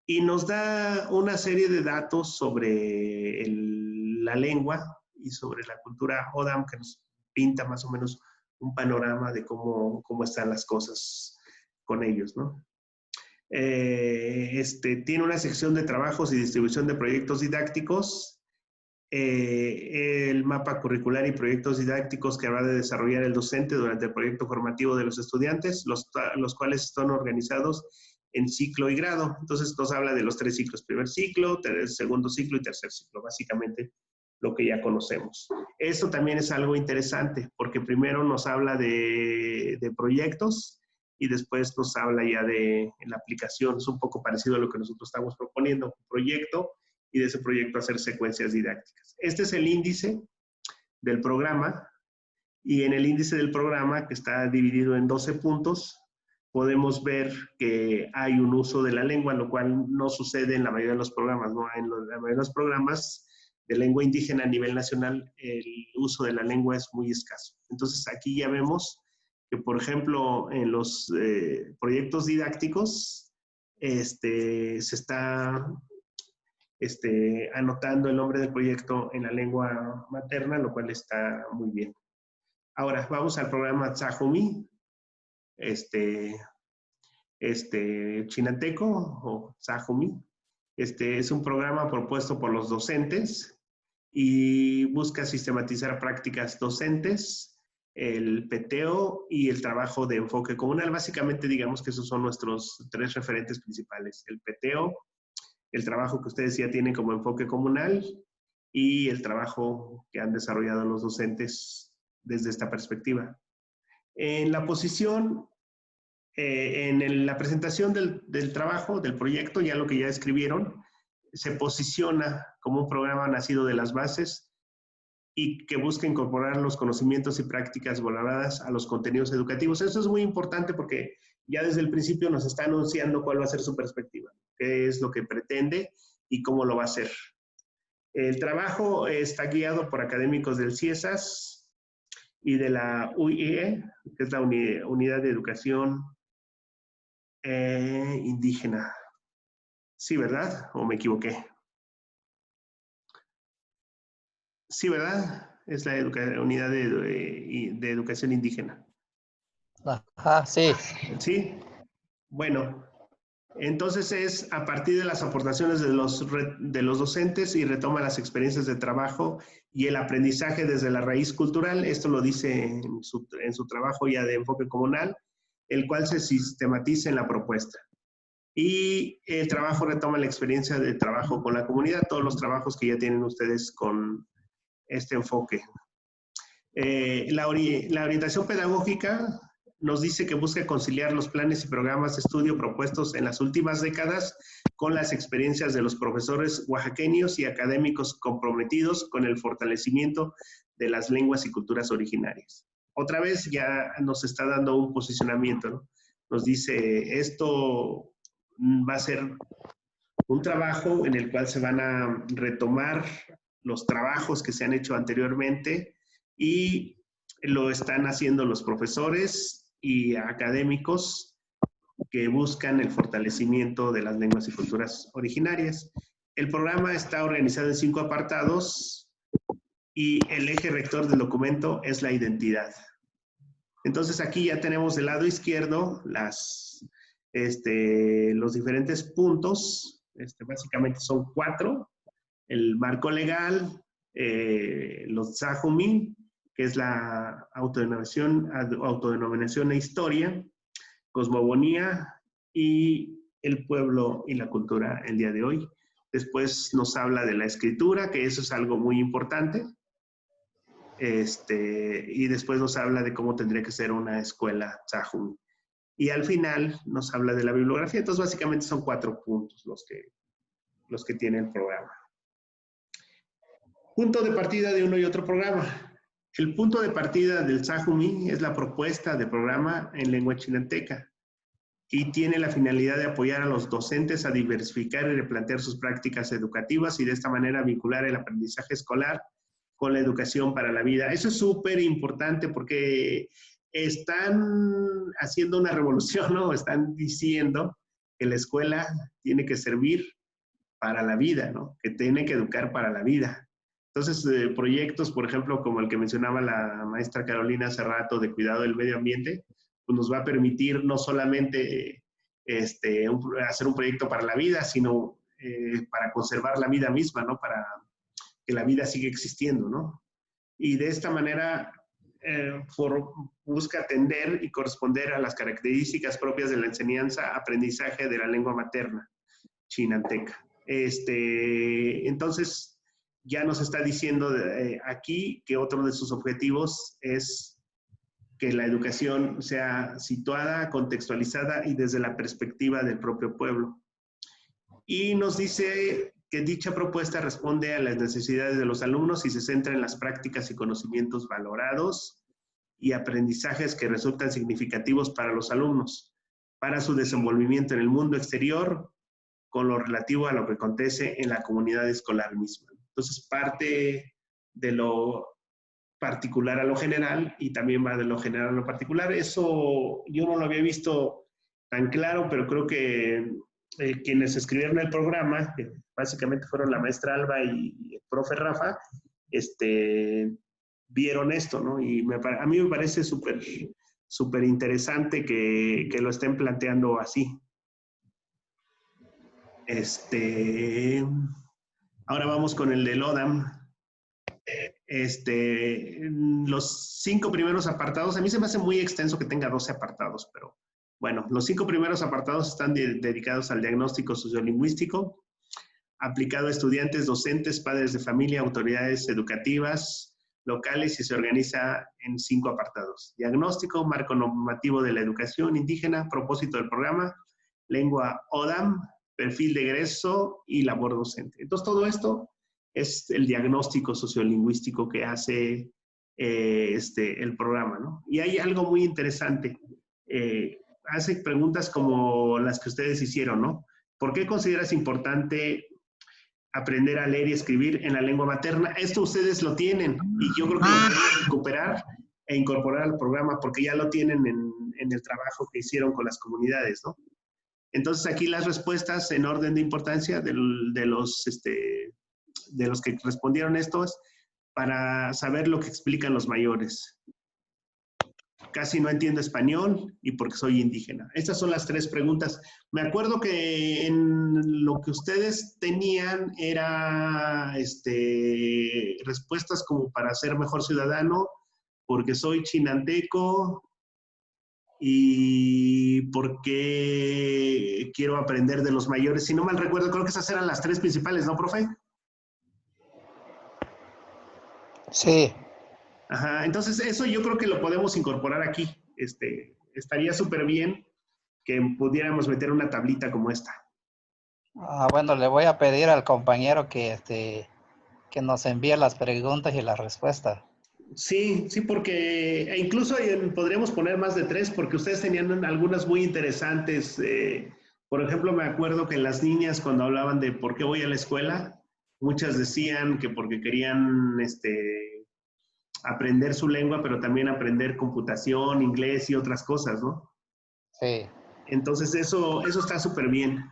Y nos da una serie de datos sobre la lengua y sobre la cultura ODAM, que nos pinta más o menos un panorama de cómo están las cosas con ellos, ¿no? Tiene una sección de trabajos y distribución de proyectos didácticos, el mapa curricular y proyectos didácticos que habrá de desarrollar el docente durante el proyecto formativo de los estudiantes, los cuales están organizados en ciclo y grado. Entonces nos habla de los 3 ciclos, primer ciclo, segundo ciclo y tercer ciclo, básicamente lo que ya conocemos. Esto también es algo interesante, porque primero nos habla de proyectos y después nos habla ya de la aplicación. Es un poco parecido a lo que nosotros estamos proponiendo, un proyecto, y de ese proyecto hacer secuencias didácticas. Este es el índice del programa, y en el índice del programa, que está dividido en 12 puntos, podemos ver que hay un uso de la lengua, lo cual no sucede en la mayoría de los programas, ¿no? En la mayoría de los programas de lengua indígena a nivel nacional, el uso de la lengua es muy escaso. Entonces, aquí ya vemos que, por ejemplo, en los proyectos didácticos, se está anotando el nombre del proyecto en la lengua materna, lo cual está muy bien. Ahora, vamos al programa Tzajumi, Chinanteco o Tzajumi. Es un programa propuesto por los docentes y busca sistematizar prácticas docentes, el peteo y el trabajo de enfoque comunal. Básicamente, digamos que esos son nuestros 3 referentes principales: el peteo, el trabajo que ustedes ya tienen como enfoque comunal y el trabajo que han desarrollado los docentes desde esta perspectiva. En la posición, en la presentación del trabajo, del proyecto, ya lo que ya escribieron, se posiciona como un programa nacido de las bases y que busca incorporar los conocimientos y prácticas valoradas a los contenidos educativos. Eso es muy importante porque ya desde el principio nos está anunciando cuál va a ser su perspectiva, qué es lo que pretende y cómo lo va a hacer. El trabajo está guiado por académicos del CIESAS y de la UIE, que es la Unidad de Educación Indígena. Sí, ¿verdad? ¿O me equivoqué? Sí, ¿verdad? Es la Unidad de Educación Indígena. Ajá, sí. ¿Sí? Bueno, entonces es a partir de las aportaciones de los docentes y retoma las experiencias de trabajo y el aprendizaje desde la raíz cultural. Esto lo dice en su trabajo ya de enfoque comunal, el cual se sistematiza en la propuesta. Y el trabajo retoma la experiencia de trabajo con la comunidad, todos los trabajos que ya tienen ustedes con este enfoque. La orientación pedagógica nos dice que busca conciliar los planes y programas de estudio propuestos en las últimas décadas con las experiencias de los profesores oaxaqueños y académicos comprometidos con el fortalecimiento de las lenguas y culturas originarias. Otra vez ya nos está dando un posicionamiento, ¿no? Nos dice, esto va a ser un trabajo en el cual se van a retomar los trabajos que se han hecho anteriormente y lo están haciendo los profesores y académicos que buscan el fortalecimiento de las lenguas y culturas originarias. El programa está organizado en 5 apartados y el eje rector del documento es la identidad. Entonces aquí ya tenemos del lado izquierdo los diferentes puntos. Básicamente son 4. El marco legal, los Tzajumi, que es la autodenominación e historia, cosmogonía y el pueblo y la cultura el día de hoy. Después nos habla de la escritura, que eso es algo muy importante. Y después nos habla de cómo tendría que ser una escuela Tzajumi. Y al final nos habla de la bibliografía. Entonces, básicamente son 4 puntos los que tiene el programa. Punto de partida de uno y otro programa. El punto de partida del Tzajumi es la propuesta de programa en lengua chinanteca y tiene la finalidad de apoyar a los docentes a diversificar y replantear sus prácticas educativas y de esta manera vincular el aprendizaje escolar con la educación para la vida. Eso es súper importante porque están haciendo una revolución, ¿no? Están diciendo que la escuela tiene que servir para la vida, ¿no? Que tiene que educar para la vida. Entonces, proyectos, por ejemplo, como el que mencionaba la maestra Carolina hace rato, de cuidado del medio ambiente, pues nos va a permitir no solamente hacer un proyecto para la vida, sino para conservar la vida misma, ¿no? Para que la vida siga existiendo, ¿no? Y de esta manera busca atender y corresponder a las características propias de la enseñanza, aprendizaje de la lengua materna chinanteca. Entonces, ya nos está diciendo aquí que otro de sus objetivos es que la educación sea situada, contextualizada y desde la perspectiva del propio pueblo. Y nos dice que dicha propuesta responde a las necesidades de los alumnos y se centra en las prácticas y conocimientos valorados y aprendizajes que resultan significativos para los alumnos, para su desenvolvimiento en el mundo exterior, con lo relativo a lo que acontece en la comunidad escolar misma. Entonces, parte de lo particular a lo general y también va de lo general a lo particular. Eso yo no lo había visto tan claro, pero creo que quienes escribieron el programa, que básicamente fueron la maestra Alba y el profe Rafa, vieron esto, ¿no? Y a mí me parece súper interesante que lo estén planteando así. Ahora vamos con el del ODAM. Los 5 primeros apartados, a mí se me hace muy extenso que tenga 12 apartados, pero bueno, los 5 primeros apartados están dedicados al diagnóstico sociolingüístico, aplicado a estudiantes, docentes, padres de familia, autoridades educativas locales y se organiza en 5 apartados. Diagnóstico, marco normativo de la educación indígena, propósito del programa, lengua ODAM, perfil de egreso y labor docente. Entonces, todo esto es el diagnóstico sociolingüístico que hace el programa, ¿no? Y hay algo muy interesante. Hace preguntas como las que ustedes hicieron, ¿no? ¿Por qué consideras importante aprender a leer y escribir en la lengua materna? Esto ustedes lo tienen y yo creo que lo pueden recuperar e incorporar al programa porque ya lo tienen en el trabajo que hicieron con las comunidades, ¿no? Entonces, aquí las respuestas en orden de importancia de los que respondieron estos para saber lo que explican los mayores. Casi no entiendo español y porque soy indígena. Estas son las 3 preguntas. Me acuerdo que en lo que ustedes tenían era respuestas como para ser mejor ciudadano, porque soy chinanteco y porque quiero aprender de los mayores. Si no mal recuerdo, creo que esas eran las 3 principales, ¿no, profe? Sí. Ajá, entonces eso yo creo que lo podemos incorporar aquí. Estaría súper bien que pudiéramos meter una tablita como esta. Bueno, le voy a pedir al compañero que nos envíe las preguntas y las respuestas. Sí, porque incluso podríamos poner más de 3 porque ustedes tenían algunas muy interesantes. Por ejemplo, me acuerdo que las niñas cuando hablaban de por qué voy a la escuela, muchas decían que porque querían aprender su lengua, pero también aprender computación, inglés y otras cosas, ¿no? Sí. Entonces eso está súper bien.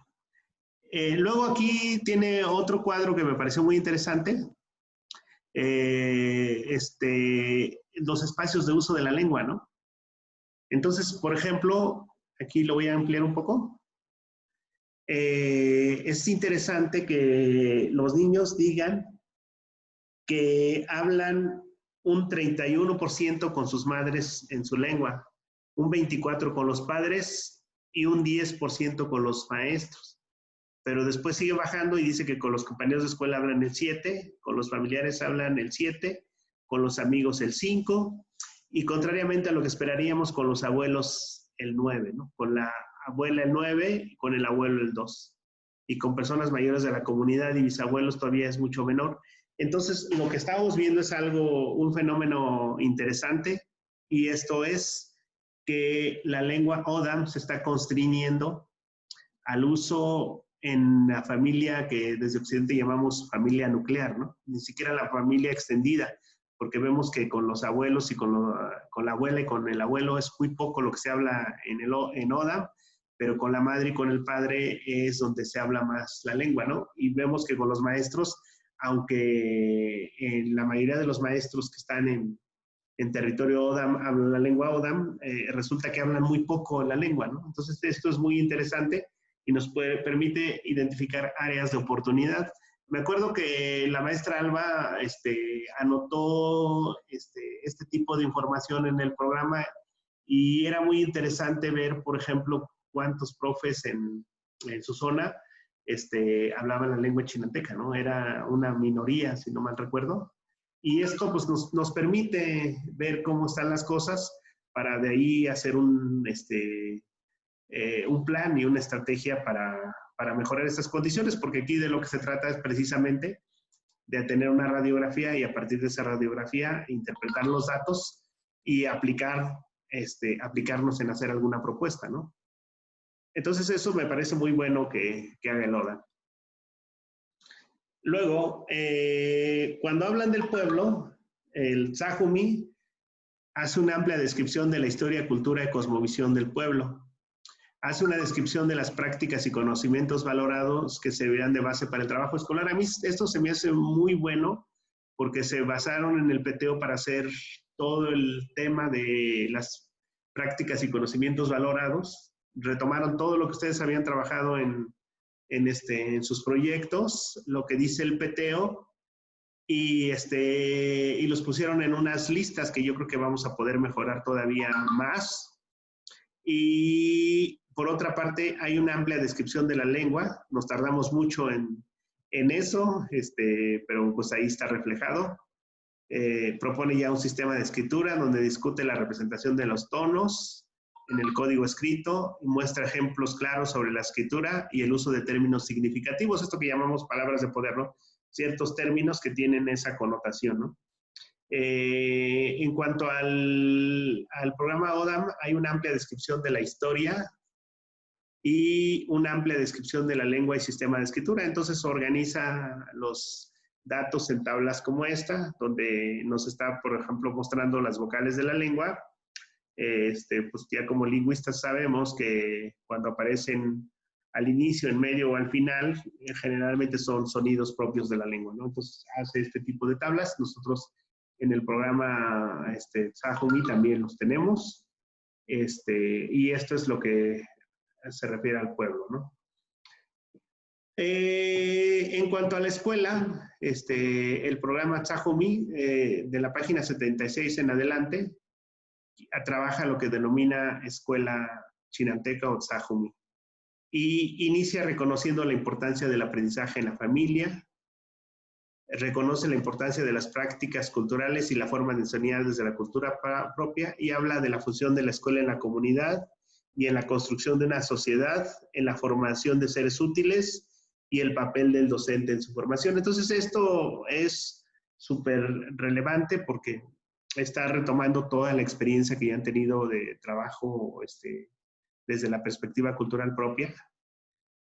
Luego aquí tiene otro cuadro que me pareció muy interesante. Los espacios de uso de la lengua, ¿no? Entonces, por ejemplo, aquí lo voy a ampliar un poco. Es interesante que los niños digan que hablan un 31% con sus madres en su lengua, un 24% con los padres y un 10% con los maestros. Pero después sigue bajando y dice que con los compañeros de escuela hablan el 7%, con los familiares hablan el 7%, con los amigos el 5%, y contrariamente a lo que esperaríamos, con los abuelos el 9%, ¿no? Con la abuela el 9% y con el abuelo el 2%. Y con personas mayores de la comunidad y bisabuelos todavía es mucho menor. Entonces, lo que estamos viendo es un fenómeno interesante, y esto es que la lengua ODAM se está constriñendo al uso en la familia que desde Occidente llamamos familia nuclear, ¿no? Ni siquiera la familia extendida, porque vemos que con los abuelos y con la abuela y con el abuelo es muy poco lo que se habla en ODAM, pero con la madre y con el padre es donde se habla más la lengua, ¿no? Y vemos que con los maestros, aunque la mayoría de los maestros que están en territorio ODAM hablan la lengua ODAM, resulta que hablan muy poco la lengua, ¿no? Entonces, esto es muy interesante y nos permite identificar áreas de oportunidad. Me acuerdo que la maestra Alba anotó este tipo de información en el programa y era muy interesante ver, por ejemplo, cuántos profes en su zona hablaban la lengua chinanteca, ¿no? Era una minoría, si no mal recuerdo. Y esto pues, nos permite ver cómo están las cosas para de ahí hacer un plan y una estrategia para mejorar estas condiciones, porque aquí de lo que se trata es precisamente de tener una radiografía y a partir de esa radiografía interpretar los datos y aplicarnos en hacer alguna propuesta, ¿no? Entonces eso me parece muy bueno que haga el ODAM. Luego, cuando hablan del pueblo, el Tzajumi hace una amplia descripción de la historia, cultura y cosmovisión del pueblo. Hace una descripción de las prácticas y conocimientos valorados que servirán de base para el trabajo escolar. A mí esto se me hace muy bueno porque se basaron en el PTO para hacer todo el tema de las prácticas y conocimientos valorados. Retomaron todo lo que ustedes habían trabajado en sus proyectos, lo que dice el PTO, y los pusieron en unas listas que yo creo que vamos a poder mejorar todavía más. Y por otra parte, hay una amplia descripción de la lengua. Nos tardamos mucho en eso, pero pues ahí está reflejado. Propone ya un sistema de escritura donde discute la representación de los tonos en el código escrito y muestra ejemplos claros sobre la escritura y el uso de términos significativos, esto que llamamos palabras de poder, ¿no? Ciertos términos que tienen esa connotación, ¿no? En cuanto al programa ODAM, hay una amplia descripción de la historia y una amplia descripción de la lengua y sistema de escritura. Entonces organiza los datos en tablas como esta, donde nos está, por ejemplo, mostrando las vocales de la lengua. Pues ya como lingüistas sabemos que cuando aparecen al inicio, en medio o al final, generalmente son sonidos propios de la lengua, ¿no? Entonces hace este tipo de tablas. Nosotros en el programa Tzajumi también los tenemos. Y esto es lo que se refiere al pueblo, ¿no? En cuanto a la escuela, el programa Tzajumi, de la página 76 en adelante, trabaja lo que denomina escuela chinanteca o Tzajumi. Y inicia reconociendo la importancia del aprendizaje en la familia, reconoce la importancia de las prácticas culturales y la forma de enseñar desde la cultura propia y habla de la función de la escuela en la comunidad y en la construcción de una sociedad, en la formación de seres útiles y el papel del docente en su formación. Entonces esto es súper relevante porque está retomando toda la experiencia que ya han tenido de trabajo desde la perspectiva cultural propia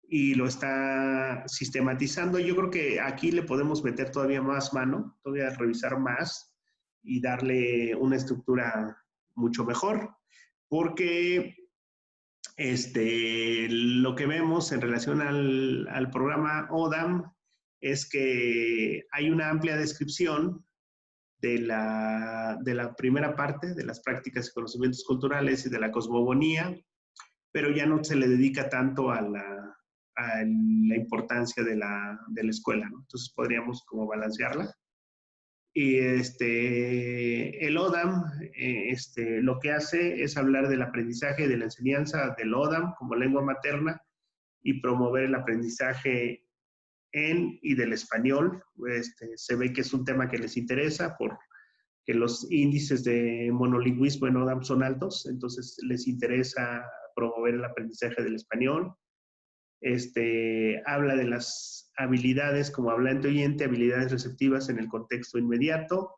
y lo está sistematizando. Yo creo que aquí le podemos meter todavía más mano, todavía revisar más y darle una estructura mucho mejor, porque lo que vemos en relación al programa ODAM es que hay una amplia descripción de la primera parte, de las prácticas y conocimientos culturales y de la cosmogonía, pero ya no se le dedica tanto a la importancia de la escuela, ¿no? Entonces podríamos como balancearla. Y el ODAM lo que hace es hablar del aprendizaje y de la enseñanza del ODAM como lengua materna y promover el aprendizaje en y del español. Se ve que es un tema que les interesa porque los índices de monolingüismo en ODAM son altos, entonces les interesa promover el aprendizaje del español. Habla de las habilidades como hablante oyente, habilidades receptivas en el contexto inmediato.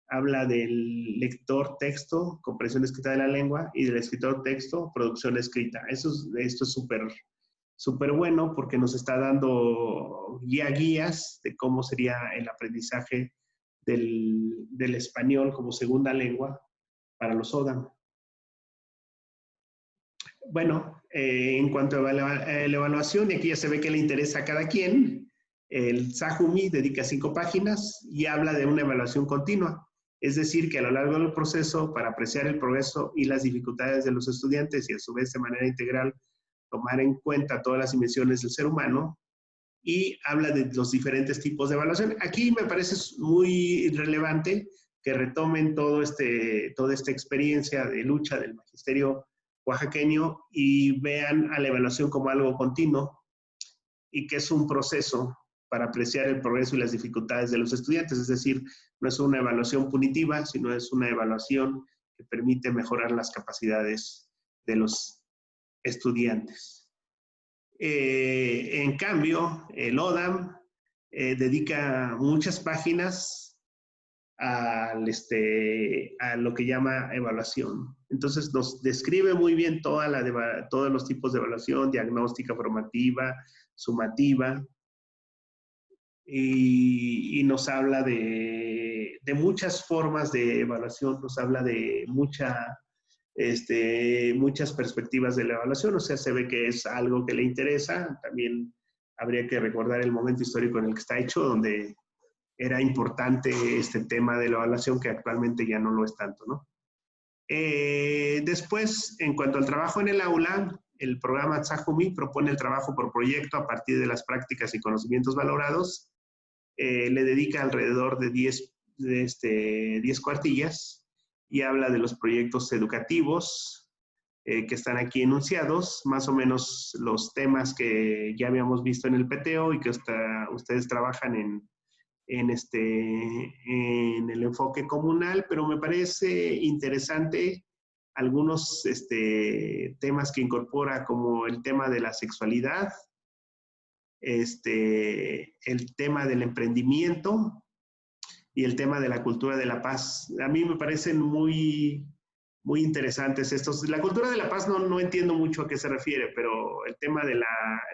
Habla del lector texto, comprensión escrita de la lengua, y del escritor texto, producción escrita. Esto es súper bueno porque nos está dando guías de cómo sería el aprendizaje del español como segunda lengua para los ODAM. Bueno, en cuanto a la evaluación, y aquí ya se ve que le interesa a cada quien, el SAJUMI dedica 5 páginas y habla de una evaluación continua. Es decir, que a lo largo del proceso, para apreciar el progreso y las dificultades de los estudiantes y a su vez de manera integral tomar en cuenta todas las dimensiones del ser humano, y habla de los diferentes tipos de evaluación. Aquí me parece muy relevante que retomen toda esta experiencia de lucha del magisterio oaxaqueño y vean a la evaluación como algo continuo y que es un proceso para apreciar el progreso y las dificultades de los estudiantes. Es decir, no es una evaluación punitiva, sino es una evaluación que permite mejorar las capacidades de los estudiantes. En cambio, el ODAM dedica muchas páginas a lo que llama evaluación. Entonces nos describe muy bien todos los tipos de evaluación: diagnóstica, formativa, sumativa, y nos habla de muchas formas de evaluación, nos habla de muchas perspectivas de la evaluación. O sea, se ve que es algo que le interesa. También habría que recordar el momento histórico en el que está hecho, donde era importante este tema de la evaluación, que actualmente ya no lo es tanto, ¿no? Después, en cuanto al trabajo en el aula, el programa SAJUMI propone el trabajo por proyecto a partir de las prácticas y conocimientos valorados. Le dedica alrededor de 10 cuartillas y habla de los proyectos educativos que están aquí enunciados, más o menos los temas que ya habíamos visto en el PTO y que ustedes trabajan en el enfoque comunal, pero me parece interesante algunos temas que incorpora, como el tema de la sexualidad, el tema del emprendimiento y el tema de la cultura de la paz. A mí me parecen muy, muy interesantes estos. La cultura de la paz no entiendo mucho a qué se refiere, pero el tema del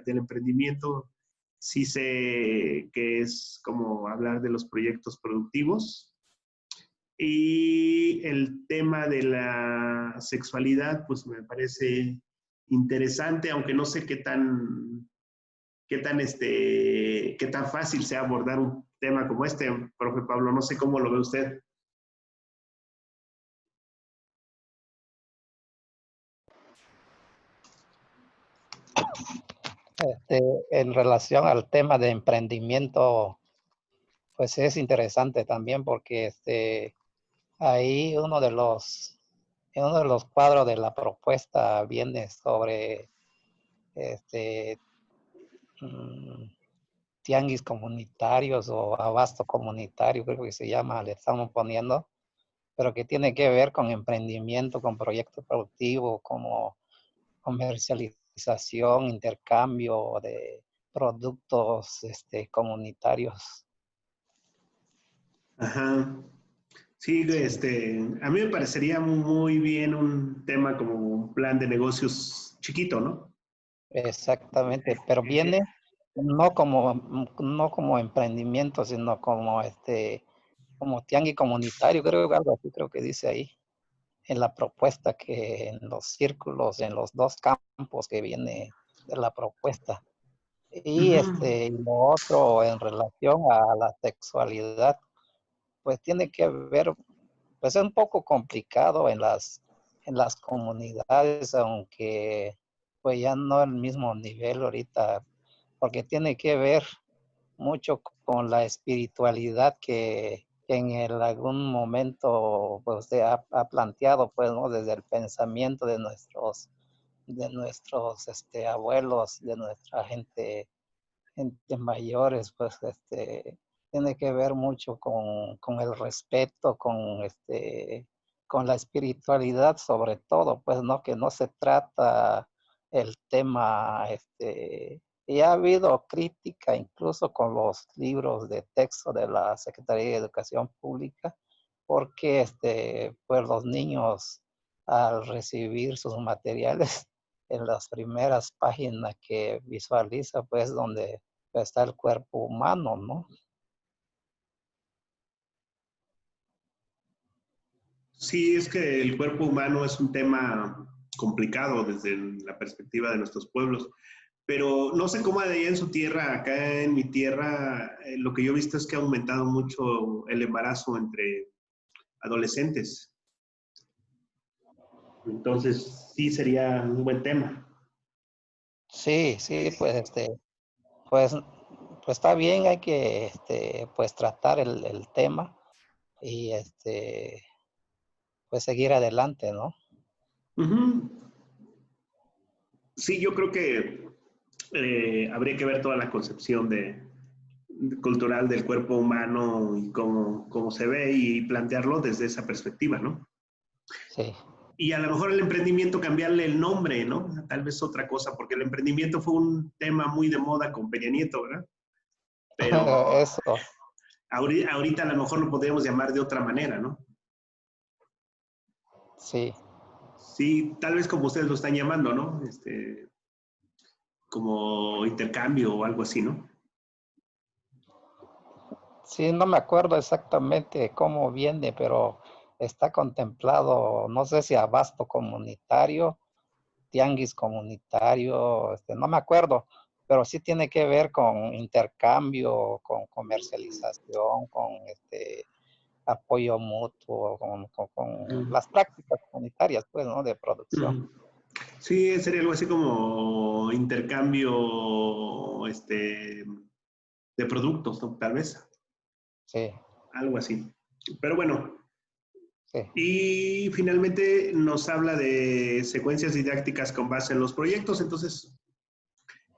emprendimiento sí sé que es como hablar de los proyectos productivos. Y el tema de la sexualidad, pues me parece interesante, aunque no sé qué tan fácil sea abordar un tema como este, profe Pablo. No sé cómo lo ve usted. En relación al tema de emprendimiento, pues es interesante también porque ahí en uno de los cuadros de la propuesta viene sobre mm, tianguis comunitarios o abasto comunitario, creo que se llama, le estamos poniendo, pero que tiene que ver con emprendimiento, con proyectos productivos, como comercialización, intercambio de productos comunitarios. Ajá. Sí, a mí me parecería muy bien un tema como un plan de negocios chiquito, ¿no? Exactamente, pero viene no como emprendimiento, sino como tianguis comunitario, creo que algo así creo que dice ahí en la propuesta, que en los círculos, en los 2 campos que viene de la propuesta. Y lo otro en relación a la sexualidad, pues tiene que ver, pues es un poco complicado en las comunidades, aunque pues ya no el mismo nivel ahorita, porque tiene que ver mucho con la espiritualidad que en algún momento pues usted ha planteado, pues, ¿no? Desde el pensamiento de nuestros abuelos, de nuestra gente mayores, pues tiene que ver mucho con el respeto, con la espiritualidad sobre todo, pues, ¿no? Que no se trata el tema, y ha habido crítica incluso con los libros de texto de la Secretaría de Educación Pública, porque pues los niños al recibir sus materiales en las primeras páginas que visualiza, pues donde está el cuerpo humano, ¿no? Sí, es que el cuerpo humano es un tema complicado desde la perspectiva de nuestros pueblos, pero no sé cómo allá en su tierra, acá en mi tierra, lo que yo he visto es que ha aumentado mucho el embarazo entre adolescentes. Entonces, sí sería un buen tema. Sí, sí, pues, pues está bien, hay que, pues tratar el tema y, pues seguir adelante, ¿no? Ujú. Sí, yo creo que habría que ver toda la concepción cultural del cuerpo humano y cómo se ve y plantearlo desde esa perspectiva, ¿no? Sí. Y a lo mejor el emprendimiento cambiarle el nombre, ¿no? Tal vez otra cosa, porque el emprendimiento fue un tema muy de moda con Peña Nieto, ¿verdad? Pero Eso, ahorita a lo mejor lo podríamos llamar de otra manera, ¿no? sí. Sí, tal vez como ustedes lo están llamando, ¿no? Como intercambio o algo así, ¿no? Sí, no me acuerdo exactamente cómo viene, pero está contemplado, no sé si abasto comunitario, tianguis comunitario, no me acuerdo, pero sí tiene que ver con intercambio, con comercialización, con apoyo mutuo, con Uh las prácticas comunitarias, pues, ¿no? De producción. -huh. Sí, sería algo así como intercambio de productos, ¿no? Tal vez. Sí, Algo así. Pero bueno, sí. y finalmente nos habla de secuencias didácticas con base en los proyectos. Entonces,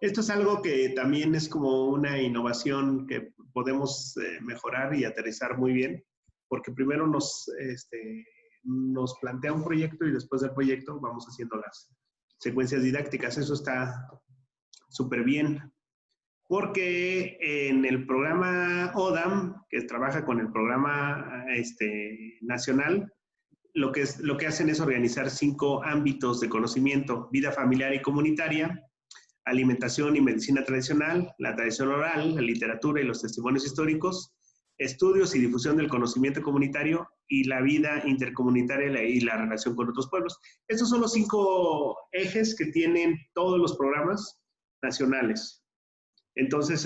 esto es algo que también es como una innovación que podemos mejorar y aterrizar muy bien, porque primero nos plantea un proyecto y después del proyecto vamos haciendo las secuencias didácticas. Eso está súper bien, porque en el programa ODAM, que trabaja con el programa nacional, lo que hacen es organizar 5 ámbitos de conocimiento: vida familiar y comunitaria, alimentación y medicina tradicional, la tradición oral, la literatura y los testimonios históricos, estudios y difusión del conocimiento comunitario y la vida intercomunitaria y la relación con otros pueblos. Estos son los 5 ejes que tienen todos los programas nacionales. Entonces,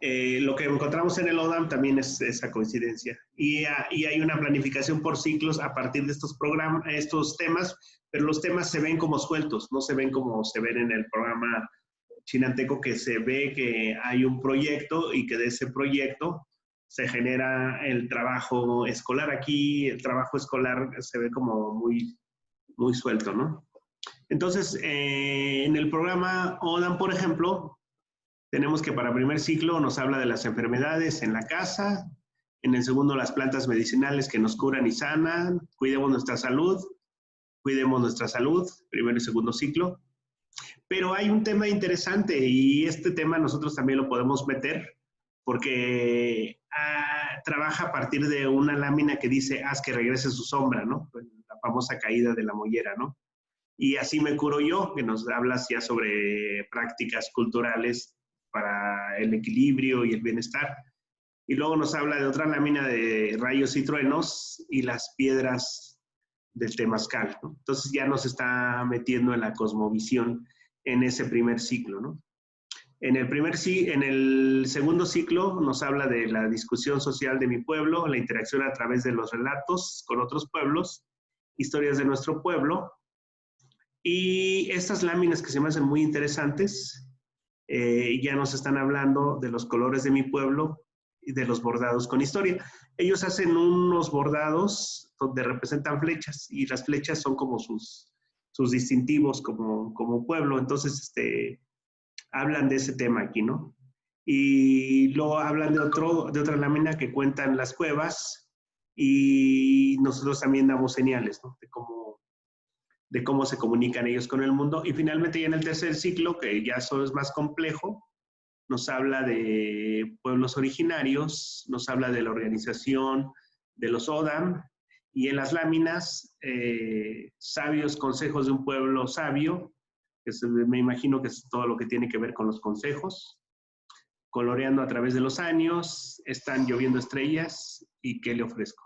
lo que encontramos en el ODAM también es esa coincidencia. Y hay una planificación por ciclos a partir de estos temas, pero los temas se ven como sueltos, no se ven como se ven en el programa chinanteco, que se ve que hay un proyecto y que de ese proyecto se genera el trabajo escolar. Aquí el trabajo escolar se ve como muy, muy suelto, ¿no? Entonces, en el programa ODAM, por ejemplo, tenemos que para primer ciclo nos habla de las enfermedades en la casa, en el segundo las plantas medicinales que nos curan y sanan, cuidemos nuestra salud, primero y segundo ciclo. Pero hay un tema interesante y este tema nosotros también lo podemos meter porque trabaja a partir de una lámina que dice, haz que regrese su sombra, ¿no? La famosa caída de la mollera, ¿no? Y así me curo yo, que nos hablas ya sobre prácticas culturales para el equilibrio y el bienestar. Y luego nos habla de otra lámina de rayos y truenos y las piedras del temazcal, ¿no? Entonces ya nos está metiendo en la cosmovisión en ese primer ciclo, ¿no? En el segundo ciclo nos habla de la discusión social de mi pueblo, la interacción a través de los relatos con otros pueblos, historias de nuestro pueblo. Y estas láminas que se me hacen muy interesantes, ya nos están hablando de los colores de mi pueblo y de los bordados con historia. Ellos hacen unos bordados donde representan flechas y las flechas son como sus distintivos como pueblo. Entonces, hablan de ese tema aquí, ¿no? Y luego hablan de otra lámina que cuentan las cuevas y nosotros también damos señales, ¿no? De cómo se comunican ellos con el mundo. Y finalmente ya en el tercer ciclo, que ya eso es más complejo, nos habla de pueblos originarios, nos habla de la organización de los ODAM, y en las láminas, sabios consejos de un pueblo sabio, que me imagino que es todo lo que tiene que ver con los consejos, coloreando a través de los años, están lloviendo estrellas, y qué le ofrezco.